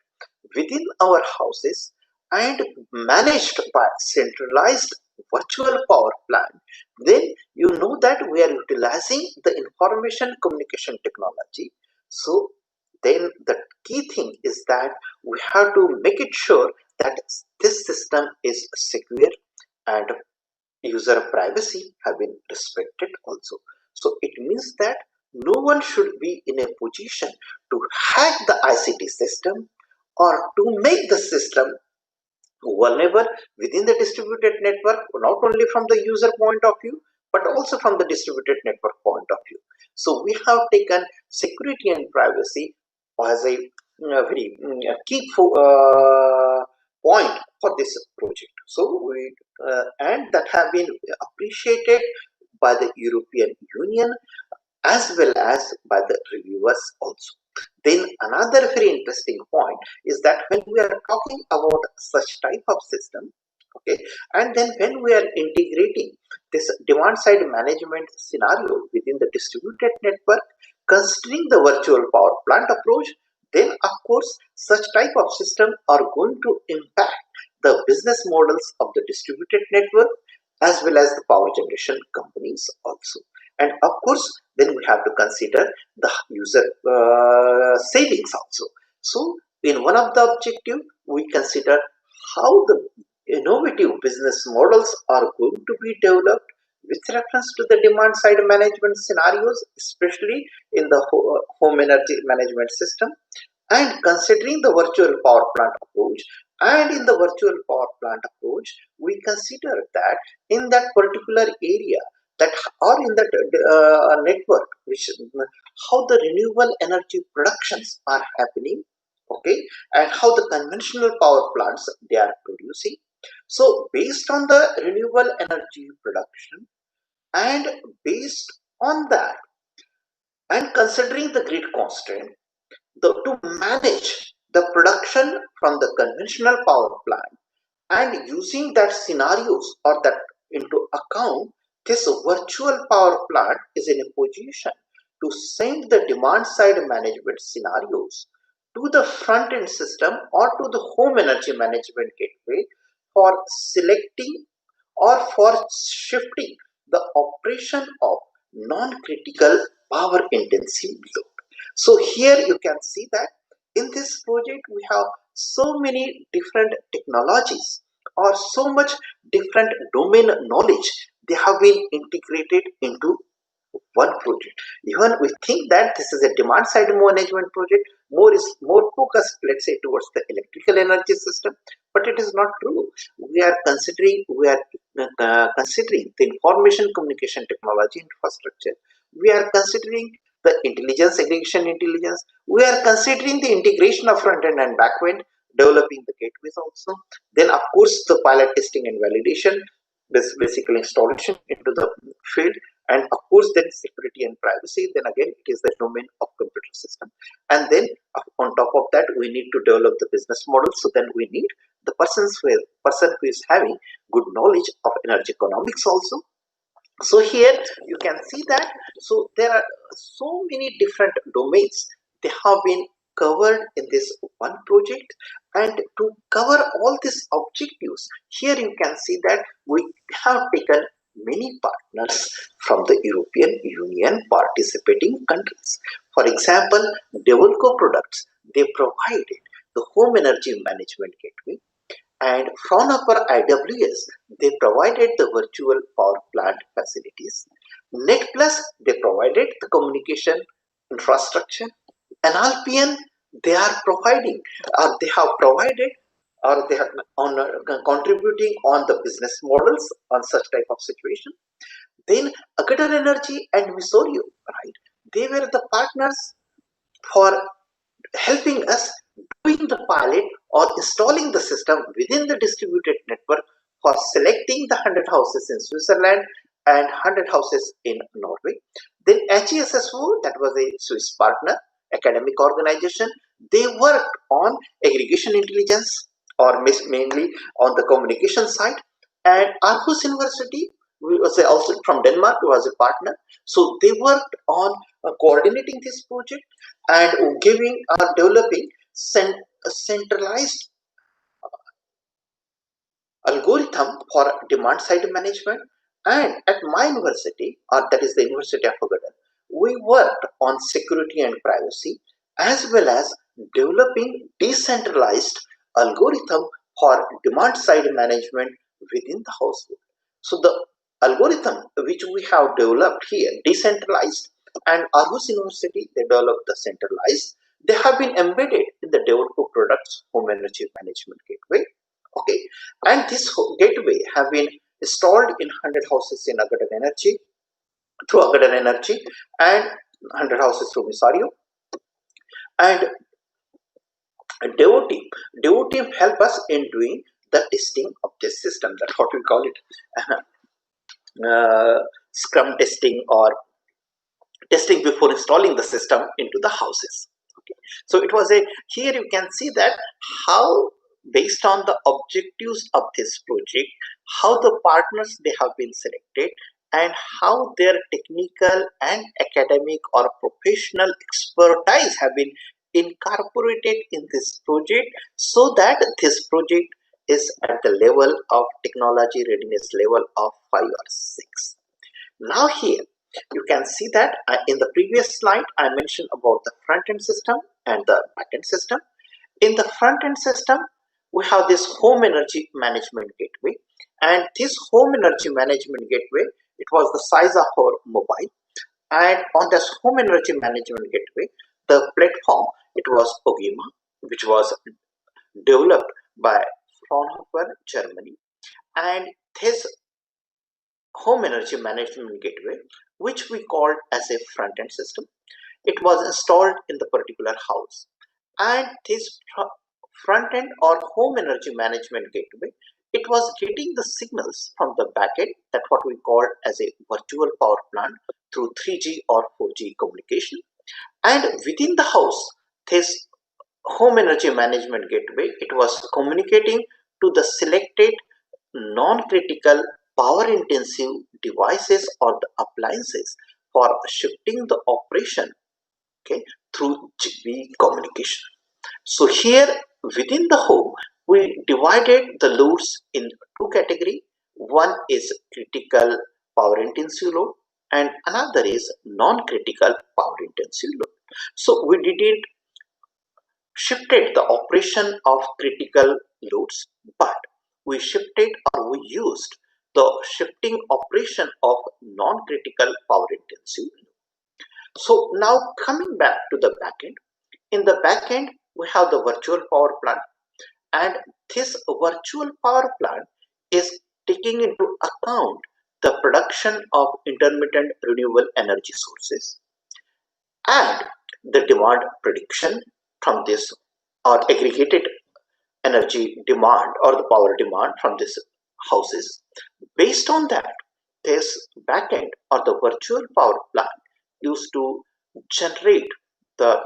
within our houses and managed by centralized virtual power plant, then you know that we are utilizing the information communication technology. So then the key thing is that we have to make it sure that this system is secure and user privacy have been respected also. So it means that no one should be in a position to hack the ICT system or to make the system vulnerable within the distributed network, not only from the user point of view but also from the distributed network point of view. So we have taken security and privacy as a very key point for this project. So we and that have been appreciated by the European Union as well as by the reviewers also. Then another very interesting point is that when we are talking about such type of system, okay, and then when we are integrating this demand side management scenario within the distributed network, considering the virtual power plant approach, then of course such type of system are going to impact the business models of the distributed network as well as the power generation companies also. And of course then we have to consider the user savings also. So in one of the objective we consider how the innovative business models are going to be developed with reference to the demand side management scenarios, especially in the home energy management system, and considering the virtual power plant approach. And in the virtual power plant approach we consider that in that particular area that or in that network which how the renewable energy productions are happening, okay, and how the conventional power plants they are producing. So based on the renewable energy production and based on that and considering the grid constraint, to manage the production from the conventional power plant and using that scenarios or that into account, this virtual power plant is in a position to send the demand side management scenarios to the front end system or to the home energy management gateway for selecting or for shifting the operation of non-critical power intensive load. So here you can see that in this project we have so many different technologies or so much different domain knowledge they have been integrated into one project. Even we think that this is a demand side management project, more focused, let's say, towards the electrical energy system, but it is not true. We are considering the information communication technology infrastructure. We are considering the intelligence, aggregation intelligence. We are considering the integration of front end and back end, developing the gateways also. Then, of course, the pilot testing and validation, this basically installation into the field, and of course then security and privacy. Then again it is the domain of computer system, and then on top of that we need to develop the business model. So then we need the person who is having good knowledge of energy economics also. So here you can see that so there are so many different domains they have been covered in this one project. And to cover all these objectives, here you can see that we have taken many partners from the European Union participating countries. For example, Devolco Products, they provided the home energy management gateway, and from our IWS, they provided the virtual power plant facilities. NetPlus, they provided the communication infrastructure. And Alpian, they are providing, or they have provided, or they have on contributing on the business models on such type of situation. Then Agatar Energy and Misorio, right? They were the partners for helping us doing the pilot or installing the system within the distributed network for selecting the 100 houses in Switzerland and 100 houses in Norway. Then HESSO, that was a Swiss partner, academic organization. They worked on aggregation intelligence, or mainly on the communication side. And Aarhus University was also from Denmark, was a partner. So they worked on coordinating this project and developing a centralized algorithm for demand side management. And at my university, or that is the University of Agadir, we worked on security and privacy, as well as developing decentralized algorithm for demand side management within the household. So the algorithm which we have developed here, decentralized, and Aarhus University, they developed the centralized. They have been embedded in the developer products home energy management gateway. Okay, and this gateway have been installed in 100 houses in Agadir Energy, through Agadir Energy, and 100 houses through Misario. And Devo team help us in doing the testing of this system. That's what we call it, Scrum testing, or testing before installing the system into the houses. Okay, so it was here you can see that how, based on the objectives of this project, how the partners they have been selected, and how their technical and academic or professional expertise have been incorporated in this project, so that this project is at the level of technology readiness level of 5 or 6. Now here you can see that in the previous slide I mentioned about the front-end system and the back-end system. In the front-end system, we have this home energy management gateway, and this home energy management gateway, it was the size of our mobile. And on this home energy management gateway, the platform, it was Ogima, which was developed by Fraunhofer, Germany. And this home energy management gateway, which we called as a front-end system, it was installed in the particular house. And this front-end or home energy management gateway, it was getting the signals from the backend, that what we call as a virtual power plant, through 3G or 4G communication. And within the house, this home energy management gateway, it was communicating to the selected non-critical power intensive devices or the appliances for shifting the operation, okay, through Zigbee communication. So here within the home, we divided the loads in two categories. One is critical power intensive load and another is non-critical power intensive load. So we didn't shifted the operation of critical loads, but we shifted or we used the shifting operation of non-critical power intensive load. So now coming back to the backend, in the backend we have the virtual power plant, and this virtual power plant is taking into account the production of intermittent renewable energy sources and the demand prediction from this, or aggregated energy demand or the power demand from these houses. Based on that, this backend or the virtual power plant used to generate the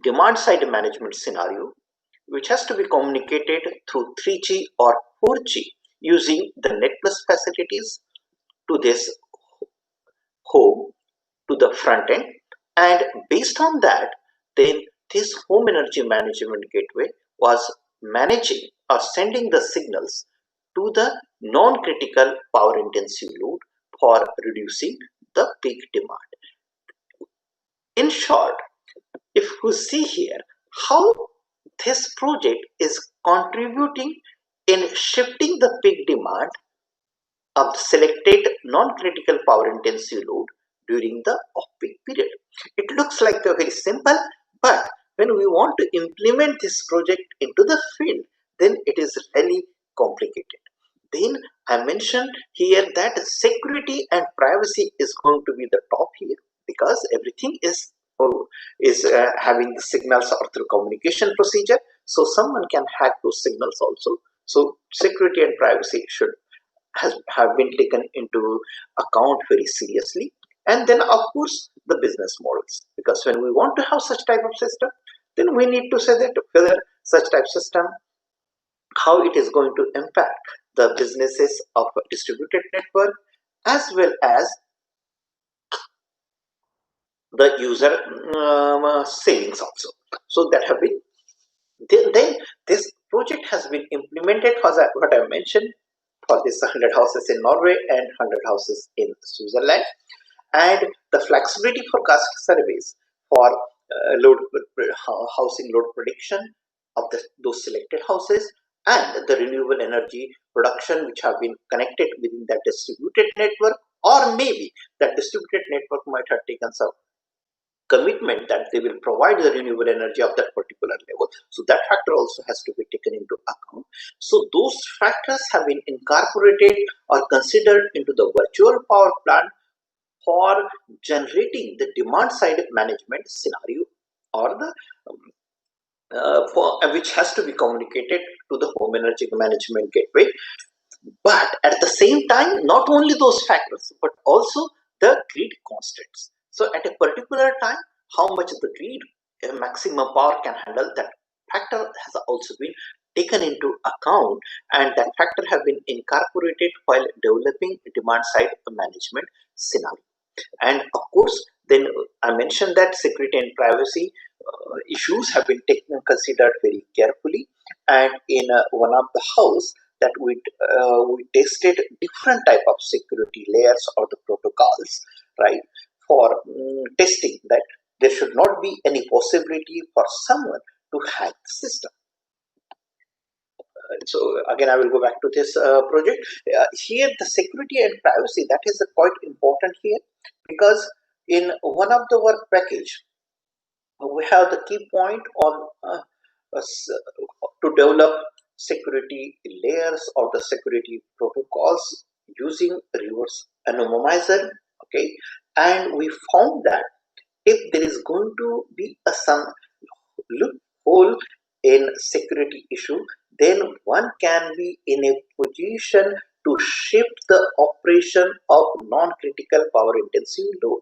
demand side management scenario, which has to be communicated through 3G or 4G using the net plus facilities to this home, to the front end. And based on that, then this home energy management gateway was managing or sending the signals to the non-critical power intensive load for reducing the peak demand. In short, if you see here how this project is contributing in shifting the peak demand of the selected non-critical power intensive load during the off-peak period. It looks like a very simple, but when we want to implement this project into the field, then it is really complicated. Then I mentioned here that security and privacy is going to be the top here, because everything is having the signals or through communication procedure, so someone can hack those signals also. So security and privacy should have been taken into account very seriously. And then of course the business models, because when we want to have such type of system, then we need to say that whether such type system, how it is going to impact the businesses of a distributed network as well as the user savings also. So that have been then this project has been implemented for what I mentioned, for this 100 houses in Norway and 100 houses in Switzerland, and the flexibility forecast surveys for housing load prediction of those selected houses, and the renewable energy production which have been connected within that distributed network, or maybe that distributed network might have taken some commitment that they will provide the renewable energy of that particular level. So that factor also has to be taken into account. So those factors have been incorporated or considered into the virtual power plant for generating the demand side management scenario, or the which has to be communicated to the home energy management gateway. But at the same time, not only those factors, but also the grid constants. So at a particular time, how much the grid maximum power can handle, that factor has also been taken into account, and that factor have been incorporated while developing demand side management scenario. And of course, then I mentioned that security and privacy issues have been taken considered very carefully. And in one of the house that we tested different type of security layers or the protocols, right, for testing that there should not be any possibility for someone to hack the system. So again, I will go back to this project. Here the security and privacy, that is quite important here, because in one of the work package we have the key point on to develop security layers or the security protocols using reverse anonymizer. Okay, and we found that if there is going to be some loophole in security issue, then one can be in a position to shift the operation of non-critical power intensive load.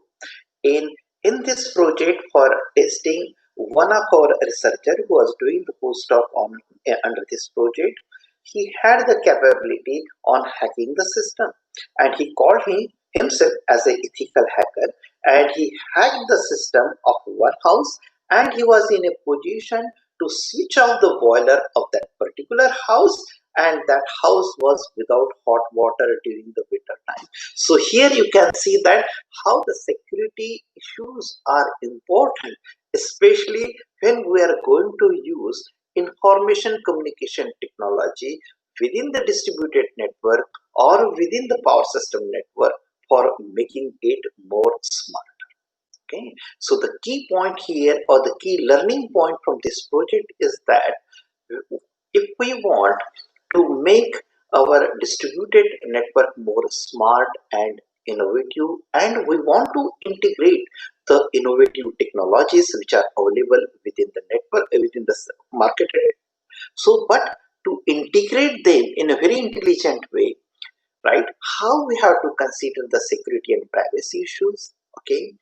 In this project for testing, one of our researcher who was doing the postdoc on under this project, he had the capability on hacking the system, and he called himself as an ethical hacker, and he hacked the system of one house, and he was in a position to switch off the boiler of that particular house, and that house was without hot water during the winter time. So here you can see that how the security issues are important, especially when we are going to use information communication technology within the distributed network or within the power system network for making it more smart. Okay, so the key point here, or the key learning point from this project, is that if we want to make our distributed network more smart and innovative, and we want to integrate the innovative technologies which are available within the network, within the market. So but to integrate them in a very intelligent way, right, how we have to consider the security and privacy issues, okay,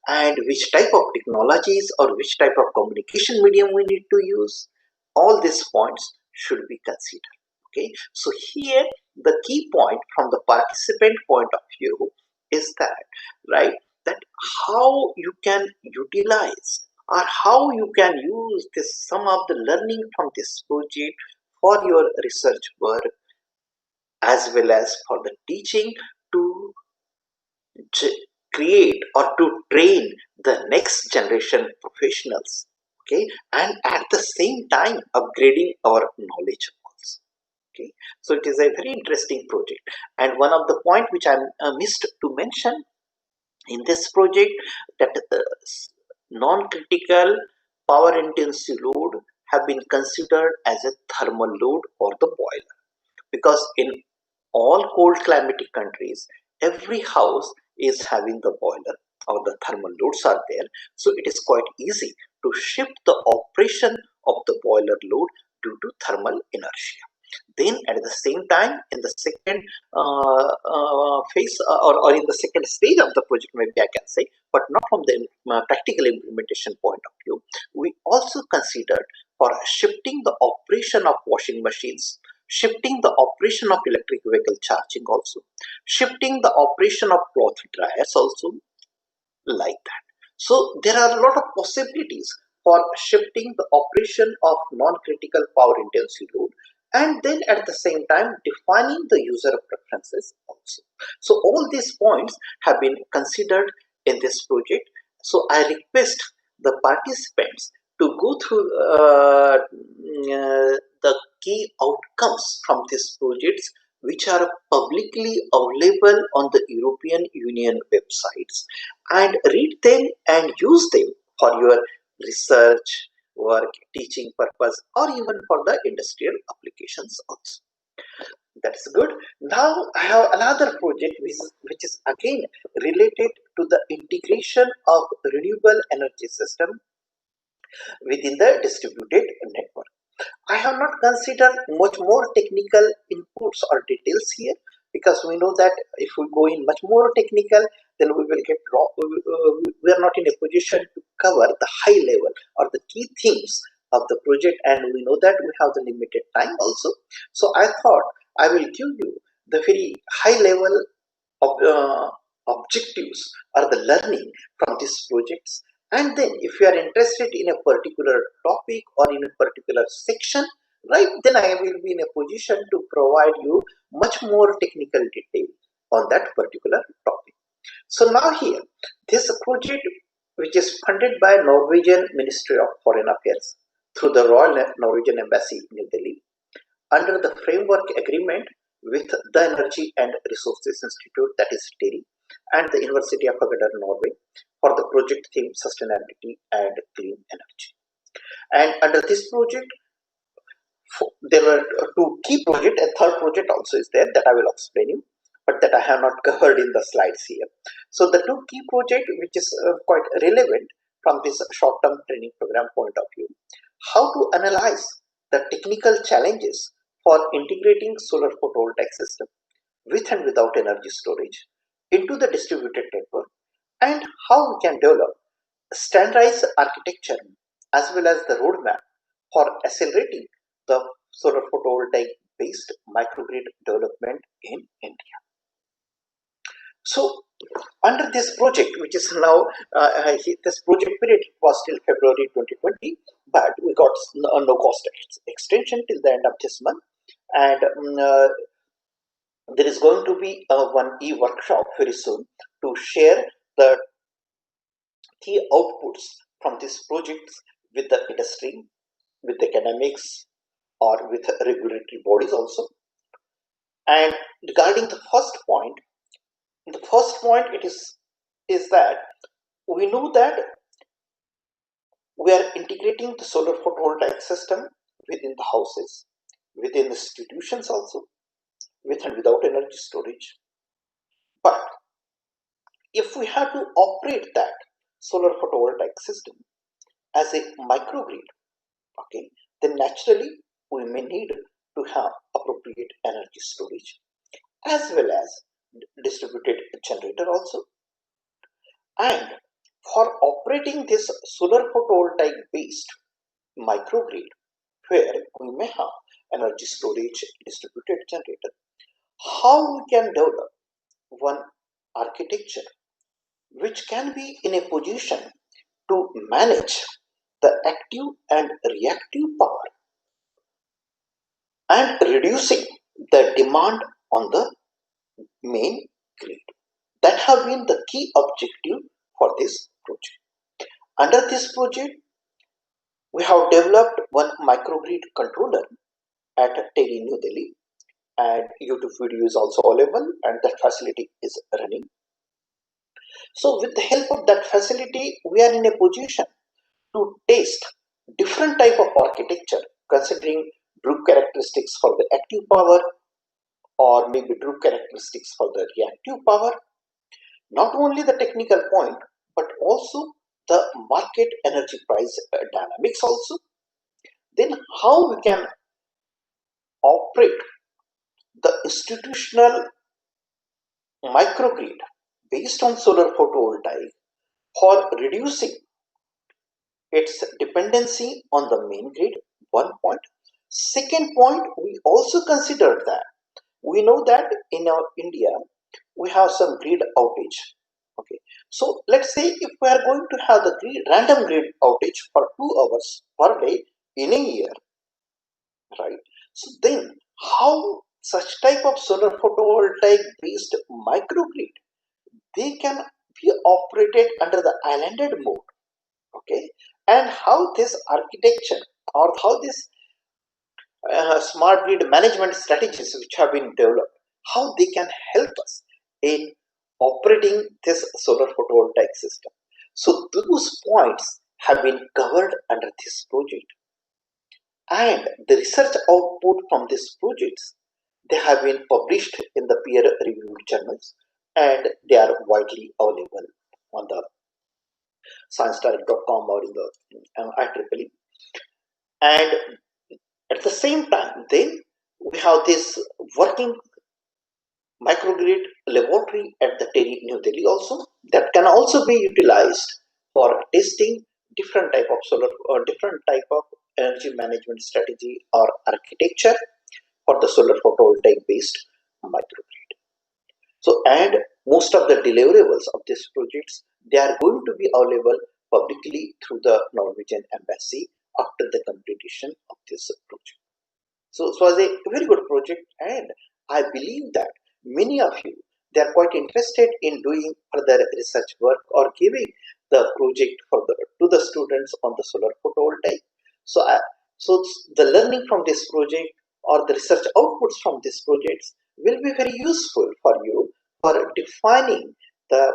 and which type of technologies or which type of communication medium we need to use, all these points should be considered. Okay, so here the key point from the participant point of view is that, right, that how you can utilize or how you can use this, some of the learning from this project for your research work as well as for the teaching, to create or to train the next generation professionals. Okay, and at the same time upgrading our knowledge also. Okay, so it is a very interesting project. And one of the point which I missed to mention in this project, that non-critical power intensive load have been considered as a thermal load for the boiler, because in all cold climatic countries every house is having the boiler or the thermal loads are there. So it is quite easy to shift the operation of the boiler load due to thermal inertia. Then at the same time, in the second phase or in the second stage of the project, maybe I can say, but not from the practical implementation point of view, we also considered for shifting the operation of washing machines, shifting the operation of electric vehicle charging also, shifting the operation of cloth dryers also, like that. So there are a lot of possibilities for shifting the operation of non-critical power intensive load, and then at the same time defining the user preferences also. So all these points have been considered in this project. So I request the participants to go through the key outcomes from these projects, which are publicly available on the European Union websites, and read them and use them for your research work, teaching purpose, or even for the industrial applications also. That's good. Now I have another project which is again related to the integration of renewable energy system within the distributed network. I have not considered much more technical inputs or details here, because we know that if we go in much more technical, then we will get we are not in a position to cover the high level or the key themes of the project, and we know that we have the limited time also. So I thought I will give you the very high level of objectives or the learning from these projects, and then if you are interested in a particular topic or in a particular section, right, then I will be in a position to provide you much more technical detail on that particular topic. So now here, this project, which is funded by Norwegian Ministry of Foreign Affairs through the Royal Norwegian Embassy in New Delhi, under the framework agreement with the Energy and Resources Institute, that is TERI, and the University of Agder, Norway, for the project theme sustainability and clean energy. And under this project, there were two key projects. A third project also is there that I will explain you, but that I have not covered in the slides here. So the two key project, which is quite relevant from this short-term training program point of view, how to analyze the technical challenges for integrating solar photovoltaic system with and without energy storage into the distributed network, and how we can develop standardized architecture as well as the roadmap for accelerating the solar photovoltaic based microgrid development in India. So under this project, which is now this project period was till February 2020, but we got no cost extension till the end of this month, and there is going to be one e-workshop very soon to share the key outputs from these projects with the industry, with academics, or with regulatory bodies also. And regarding the first point, it is that we know that we are integrating the solar photovoltaic system within the houses, within the institutions also, with and without energy storage. But if we have to operate that solar photovoltaic system as a microgrid, okay, then naturally we may need to have appropriate energy storage as well as distributed generator also. And for operating this solar photovoltaic based microgrid, where we may have energy storage, distributed generator, how we can develop one architecture which can be in a position to manage the active and reactive power and reducing the demand on the main grid. That have been the key objective for this project. Under this project, we have developed one microgrid controller at TERI New Delhi, and YouTube video is also available, and that facility is running. So with the help of that facility, we are in a position to test different type of architecture, considering Drude characteristics for the active power or maybe Drude characteristics for the reactive power. Not only the technical point, but also the market energy price dynamics also. Then how we can operate the institutional microgrid based on solar photovoltaic for reducing its dependency on the main grid. One point. Second point, we also considered that we know that in our India we have some grid outage. Okay, so let's say if we are going to have the random grid outage for 2 hours per day in a year, right? So then how such type of solar photovoltaic based microgrid, they can be operated under the islanded mode. Okay, and how this architecture or how this smart grid management strategies which have been developed, how they can help us in operating this solar photovoltaic system. So those points have been covered under this project, and the research output from these projects, they have been published in the peer reviewed journals, and they are widely available on the science.com or in the IEEE. And at the same time, then we have this working microgrid laboratory at the New Delhi also, that can also be utilized for testing different type of solar or different type of energy management strategy or architecture for the solar photovoltaic based microgrid. So, and most of the deliverables of these projects, they are going to be available publicly through the Norwegian embassy after the completion of this project. So it was a very good project, and I believe that many of you, they are quite interested in doing further research work or giving the project to the students on the solar photovoltaic. So the learning from this project or the research outputs from these projects will be very useful for you for defining the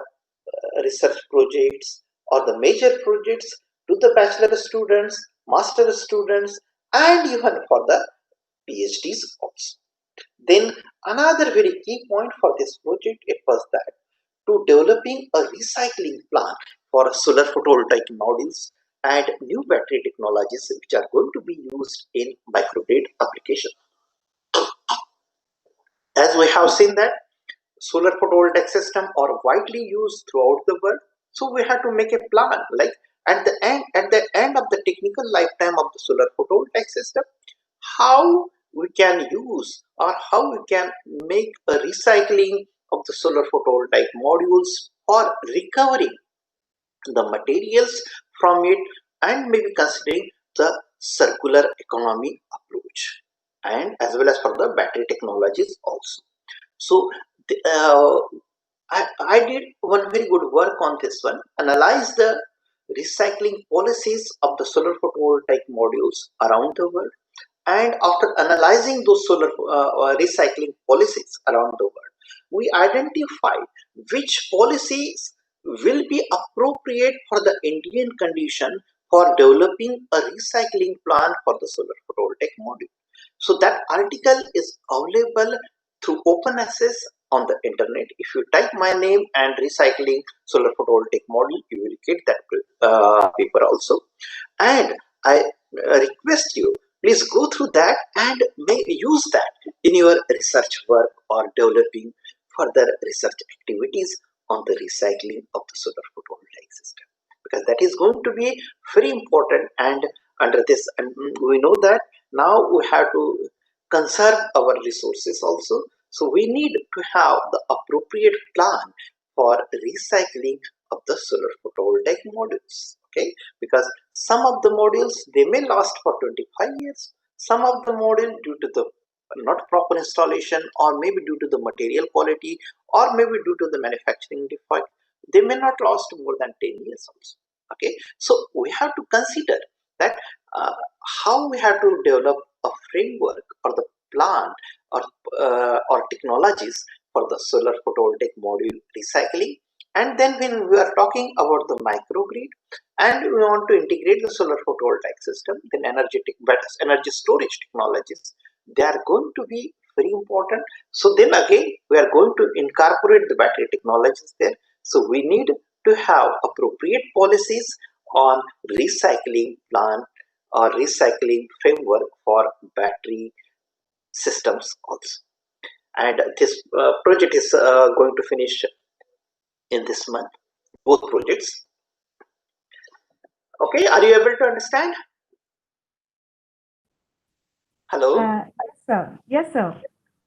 research projects or the major projects to the bachelor students, master students, and even for the PhDs also. Then another very key point for this project, it was that to developing a recycling plant for solar photovoltaic modules and new battery technologies which are going to be used in microgrid application. As we have seen that solar photovoltaic system are widely used throughout the world, so we have to make a plan like at the end of the technical lifetime of the solar photovoltaic system, how we can use or how we can make a recycling of the solar photovoltaic modules or recovering the materials from it, and maybe considering the circular economy approach, and as well as for the battery technologies also. So I did one very good work on this one, analyze the recycling policies of the solar photovoltaic modules around the world, and after analyzing those solar recycling policies around the world, we identified which policies will be appropriate for the Indian condition for developing a recycling plan for the solar photovoltaic module. So that article is available through open access on the internet. If you type my name and recycling solar photovoltaic module, you will get that paper also. And I request you, please go through that and use that in your research work or developing further research activities on the recycling of the solar photovoltaic system, because that is going to be very important. And under this, and we know that now we have to conserve our resources also, so we need to have the appropriate plan for recycling of the solar photovoltaic modules. Okay, because some of the modules, they may last for 25 years, some of the module due to the not proper installation, or maybe due to the material quality, or maybe due to the manufacturing defect, they may not last more than 10 years also. Okay, so we have to consider that how we have to develop a framework or the plan or technologies for the solar photovoltaic module recycling. And then when we are talking about the microgrid and we want to integrate the solar photovoltaic system, then energy storage technologies, they are going to be very important. So then again, we are going to incorporate the battery technologies there. So we need to have appropriate policies on recycling plan or recycling framework for battery systems also. And this project is going to finish in this month, both projects. Okay, are you able to understand? Hello? Yes, sir. Yes, sir.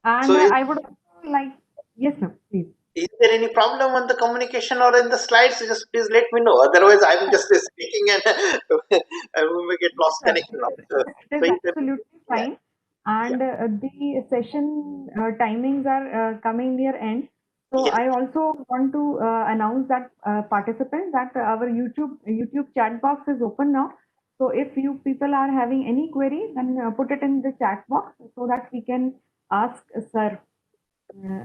And So I would also like, yes, sir, please. is there any problem on the communication or in the slides? Just please let me know. Otherwise, I'm just speaking and, and we may get lost Sir, connection. it is So absolutely yeah, fine. yeah, And the session timings are coming near end. So yes, I also want to announce that participants that our YouTube chat box is open now. So if you people are having any query, then put it in the chat box so that we can ask sir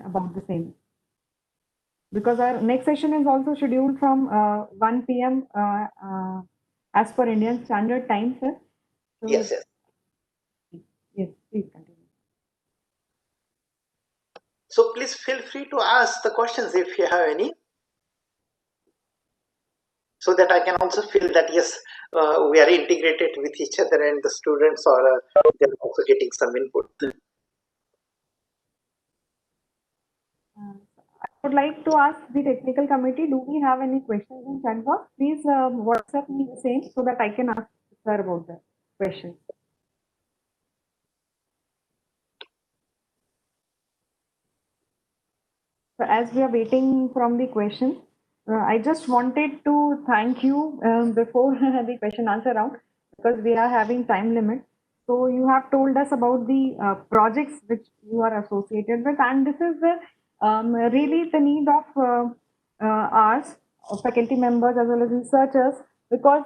about the same. Because our next session is also scheduled from 1 p.m. As per Indian Standard Time, sir. yes, So yes. yes, please continue. So please feel free to ask the questions if you have any, so that I can also feel that yes, we are integrated with each other and the students are they're also getting some input. Uh, I would like to ask the technical committee, do we have any questions in chat box? Please WhatsApp me the same so that I can ask sir about the questions. So as we are waiting from the question, I just wanted to thank you before the question answer round because we are having time limit. So you have told us about the projects which you are associated with, and this is the really the need of ours, of faculty members as well as researchers, because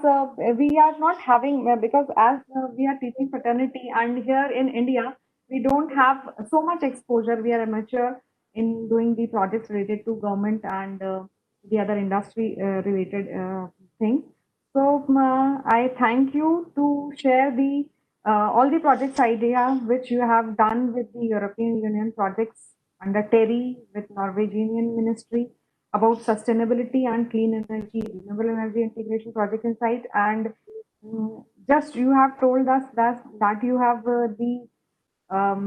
we are not having because as we are teaching fraternity, and here in India we don't have so much exposure. We are amateur in doing the projects related to government and the other industry related things. So I thank you to share the all the projects idea which you have done with the European Union projects under TERI with Norwegian Ministry about sustainability and clean energy, renewable energy integration project insight, and just you have told us that you have the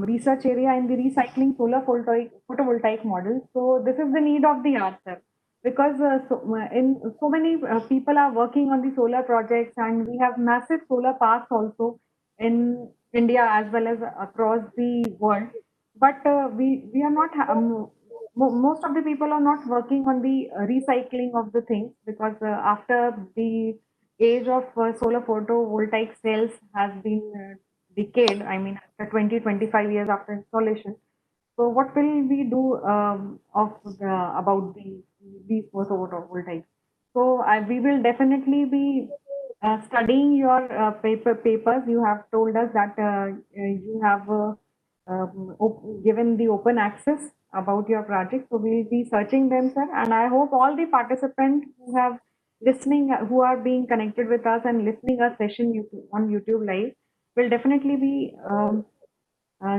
research area in the recycling solar photovoltaic model. So this is the need of the hour, sir, because in so many people are working on the solar projects, and we have massive solar parks also in India as well as across the world. But we are not most of the people are not working on the recycling of the things because after the age of solar photovoltaic cells has been decade, I mean, after 20-25 years after installation. So what will we do about these photovoltaics? So we will definitely be studying your papers. You have told us that you have given the open access about your project. So we'll be searching them, sir. And I hope all the participants who have listening, who are being connected with us and listening our session on YouTube Live, will definitely be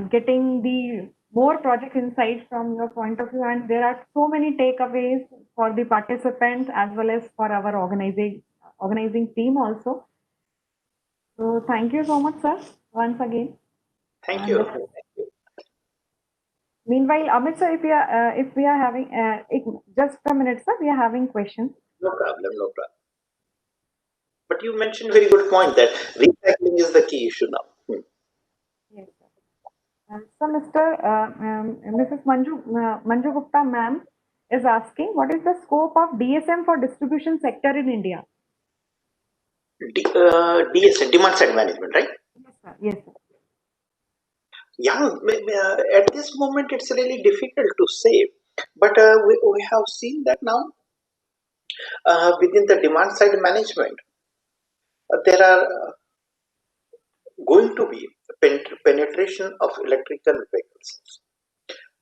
getting the more project insights from your point of view. And there are so many takeaways for the participants as well as for our organizing team also. So thank you so much, sir, once again. Thank And you. meanwhile, Amit sir, if we are having just a minute, sir, we are having questions. No problem, no problem. But you mentioned very good point that recycling is the key issue now. Yes, sir. So, Mrs. Manju Gupta, ma'am, is asking, what is the scope of DSM for distribution sector in India? DSN, demand side management, right? Yes, sir. Yes, sir. Yeah, at this moment it's really difficult to say, but we have seen that now within the demand side management, there are going to be penetration of electrical vehicles.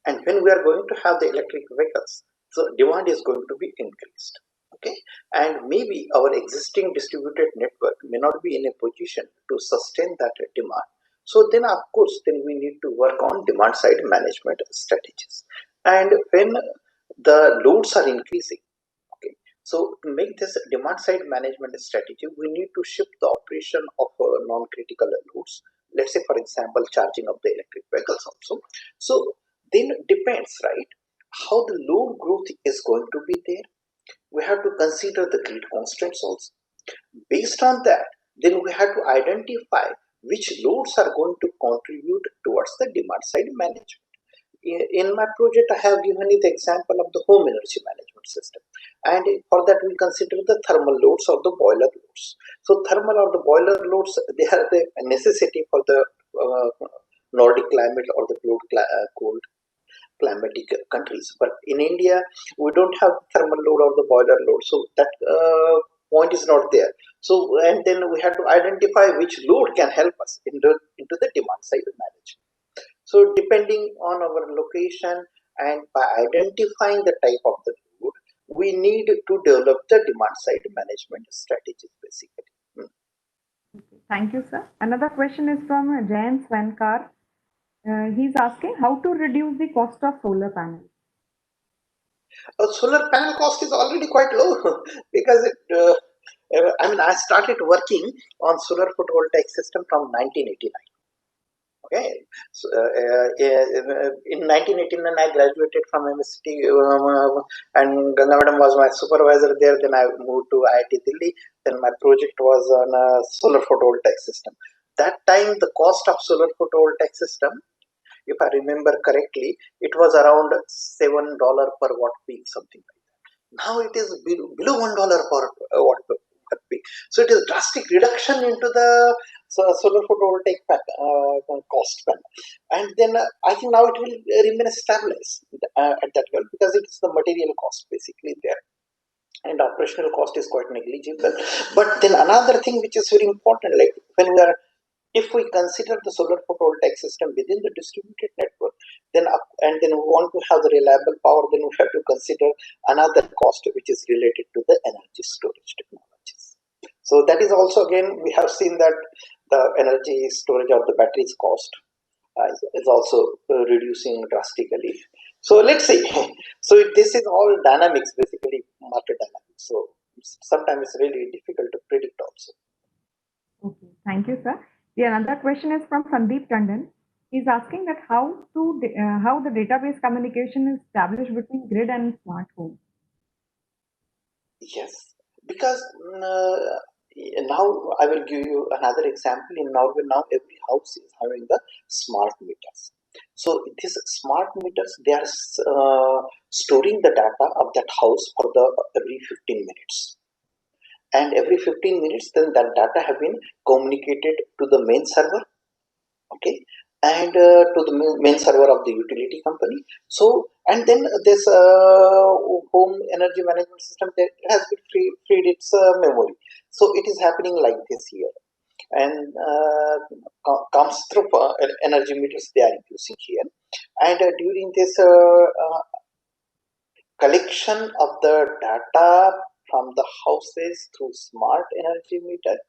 And when we are going to have the electric vehicles, so demand is going to be increased. Okay, and maybe our existing distributed network may not be in a position to sustain that demand. So then, of course, then we need to work on demand side management strategies. And when the loads are increasing, okay, so to make this demand side management strategy, we need to shift the operation of non-critical loads let's say for example charging of the electric vehicles also. So then depends, right, how the load growth is going to be there. We have to consider the grid constraints also. Based on that, then we have to identify which loads are going to contribute towards the demand side management. In my project, I have given you the example of the home energy management system, and for that we consider the thermal loads or the boiler loads. So thermal or the boiler loads, they are the necessity for the Nordic climate or the cold climatic countries. But in India, we don't have thermal load or the boiler load, so that point is not there. So and then we have to identify which load can help us into the demand side management. So depending on our location and by identifying the type of the load, we need to develop the demand side management strategies basically. Thank you, sir. Another question is from Jayan Swankar. He's asking how to reduce the cost of solar panels. Solar panel cost is already quite low because I started working on solar photovoltaic system from 1989. Okay, so in 1989 I graduated from MST, and Ganga Madam was my supervisor there. Then I moved to IIT Delhi. Then my project was on a solar photovoltaic system. That time the cost of solar photovoltaic system, if I remember correctly, it was around $7 per watt peak, something like that. Now it is below $1 per watt peak. So it is drastic reduction into the solar photovoltaic cost panel. And then I think now it will remain stabilized at that level because it is the material cost basically there. And operational cost is quite negligible. But then another thing which is very important, like when we are, if we consider the solar photovoltaic system within the distributed network, then and then we want to have the reliable power, then we have to consider another cost which is related to the energy storage technologies. So that is also, again, we have seen that the energy storage or the batteries cost is also reducing drastically. So let's see. So this is all dynamics, basically market dynamics. So sometimes it's really difficult to predict also. Okay, thank you, sir. The another question is from Sandeep Tandon. He's asking that how the database communication is established between grid and smart home. Yes, because now I will give you another example. In Norway, now every house is having the smart meters. So these smart meters, they are storing the data of that house for the every 15 minutes. And every 15 minutes, then that data have been communicated to the main server, okay, and to the main server of the utility company. So, and then this home energy management system, that has been freed its memory. So it is happening like this here, and comes through energy meters they are using here, and during this collection of the data from the houses through smart energy meter,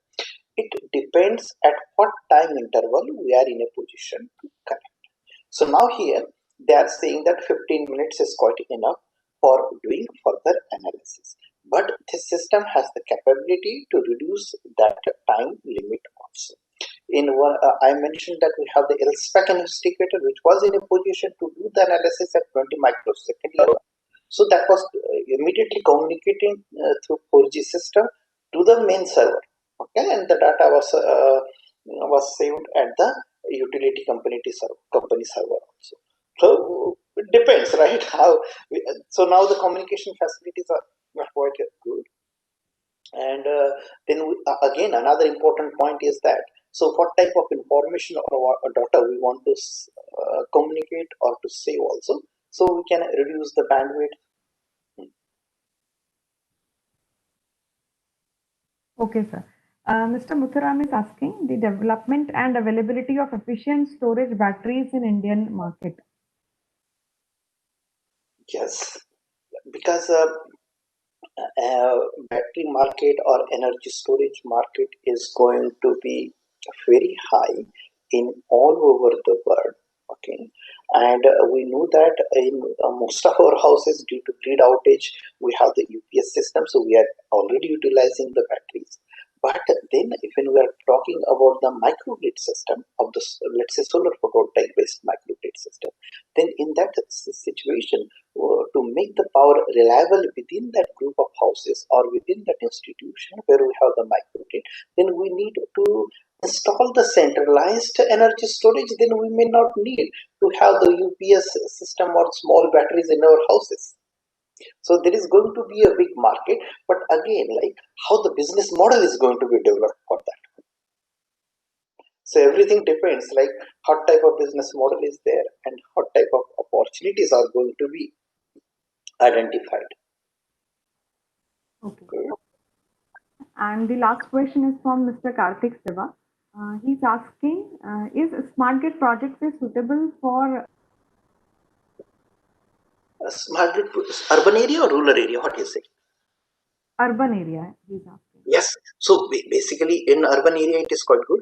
it depends at what time interval we are in a position to connect. So now here they are saying that 15 minutes is quite enough for doing further analysis. But this system has the capability to reduce that time limit also. In one, I mentioned that we have the LSPAC investigator, which was in a position to do the analysis at 20 microsecond level. So that was immediately communicating through 4G system to the main server. Okay, and the data was saved at the utility company server also. So it depends, right? So now the communication facilities are quite good. And then again, another important point is that, so what type of information or data we want to communicate or to save also, so we can reduce the bandwidth. Okay, sir. Mr. Muthuram is asking the development and availability of efficient storage batteries in Indian market. Yes, because battery market or energy storage market is going to be very high in all over the world. Okay, and we know that in most of our houses, due to grid outage, we have the UPS system, so we are already utilizing the batteries. But then, if we are talking about the microgrid system of this, let's say, solar photovoltaic based microgrid system, then in that situation, to make the power reliable within that group of houses or within that institution where we have the microgrid, then we need to install the centralized energy storage. Then we may not need to have the UPS system or small batteries in our houses. So there is going to be a big market, but again, like how the business model is going to be developed for that. So everything depends, like what type of business model is there and what type of opportunities are going to be identified. Okay. And the last question is from Mr. Karthik Siva. He's asking, is smart grid projects is suitable for Smart grid, urban area or rural area? What is it? urban area? He's asking. Yes. So basically, in urban area, it is quite good,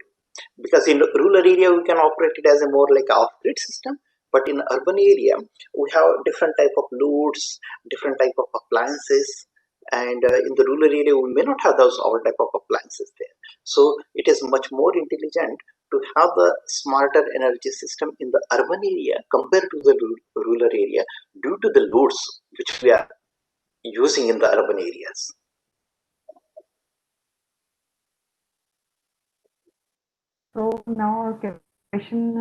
because in rural area we can operate it as a more like off-grid system. But in urban area, we have different type of loads, different type of appliances, and in the rural area we may not have those all type of appliances there. So it is much more intelligent to have the smarter energy system in the urban area compared to the rural area, due to the loads which we are using in the urban areas. So now question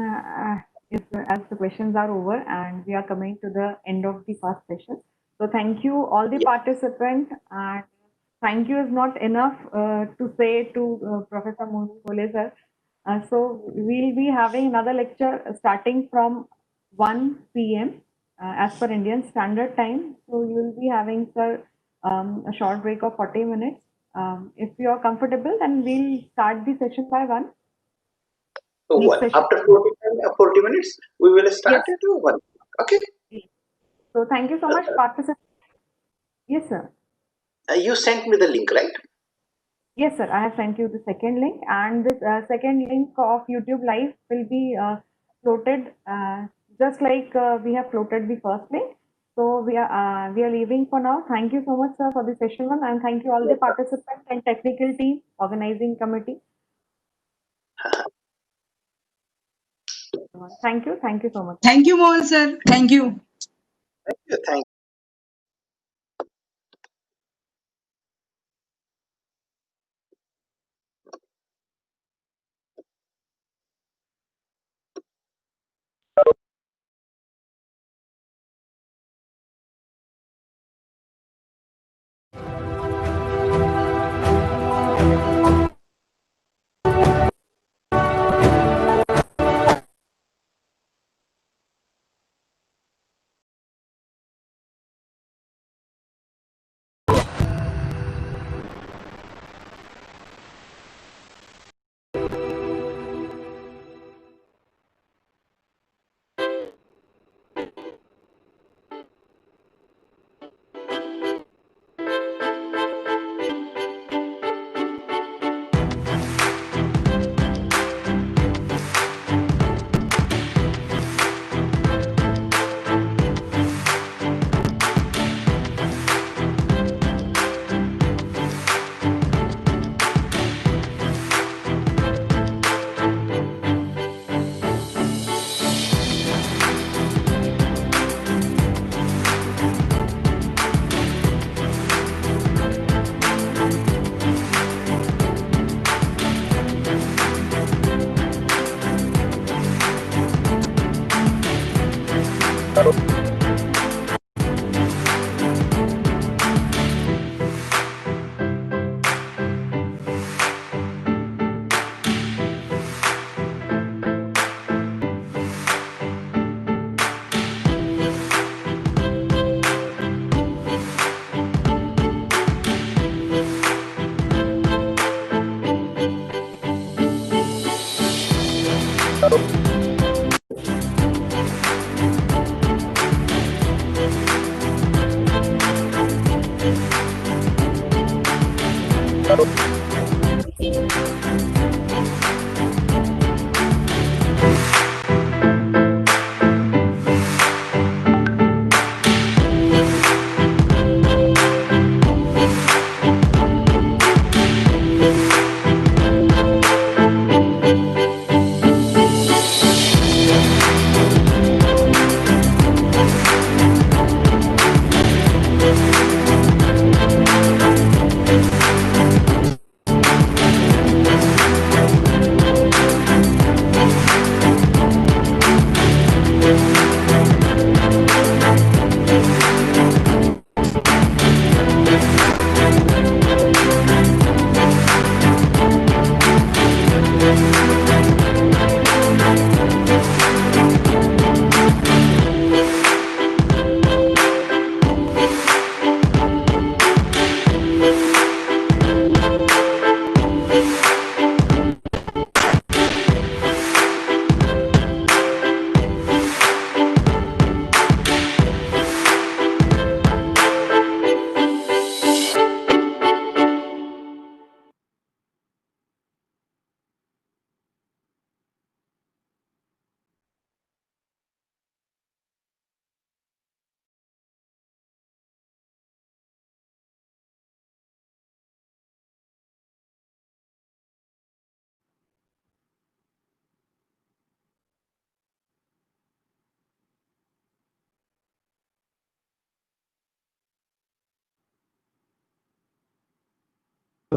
is, as the questions are over and we are coming to the end of the first session. So thank you all the participants, and thank you is not enough to say to Professor Mole sir. So we'll be having another lecture starting from 1 p.m. As per Indian Standard Time. So you will be having, sir, a short break of 40 minutes. If you are comfortable, then we'll start the session by 1. So after 40 minutes, we will start at 1. Okay. So thank you so much, participants. Yes, sir. You sent me the link, right? Yes, sir. I have sent you the second link, and this second link of YouTube Live will be floated just like we have floated the first link. So we are leaving for now. Thank you so much, sir, for the session 1, and thank you all the participants and technical team, organizing committee. Thank you. Thank you so much. Thank you, Mohal sir. Thank you. Thank you. Thank you.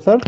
Sir.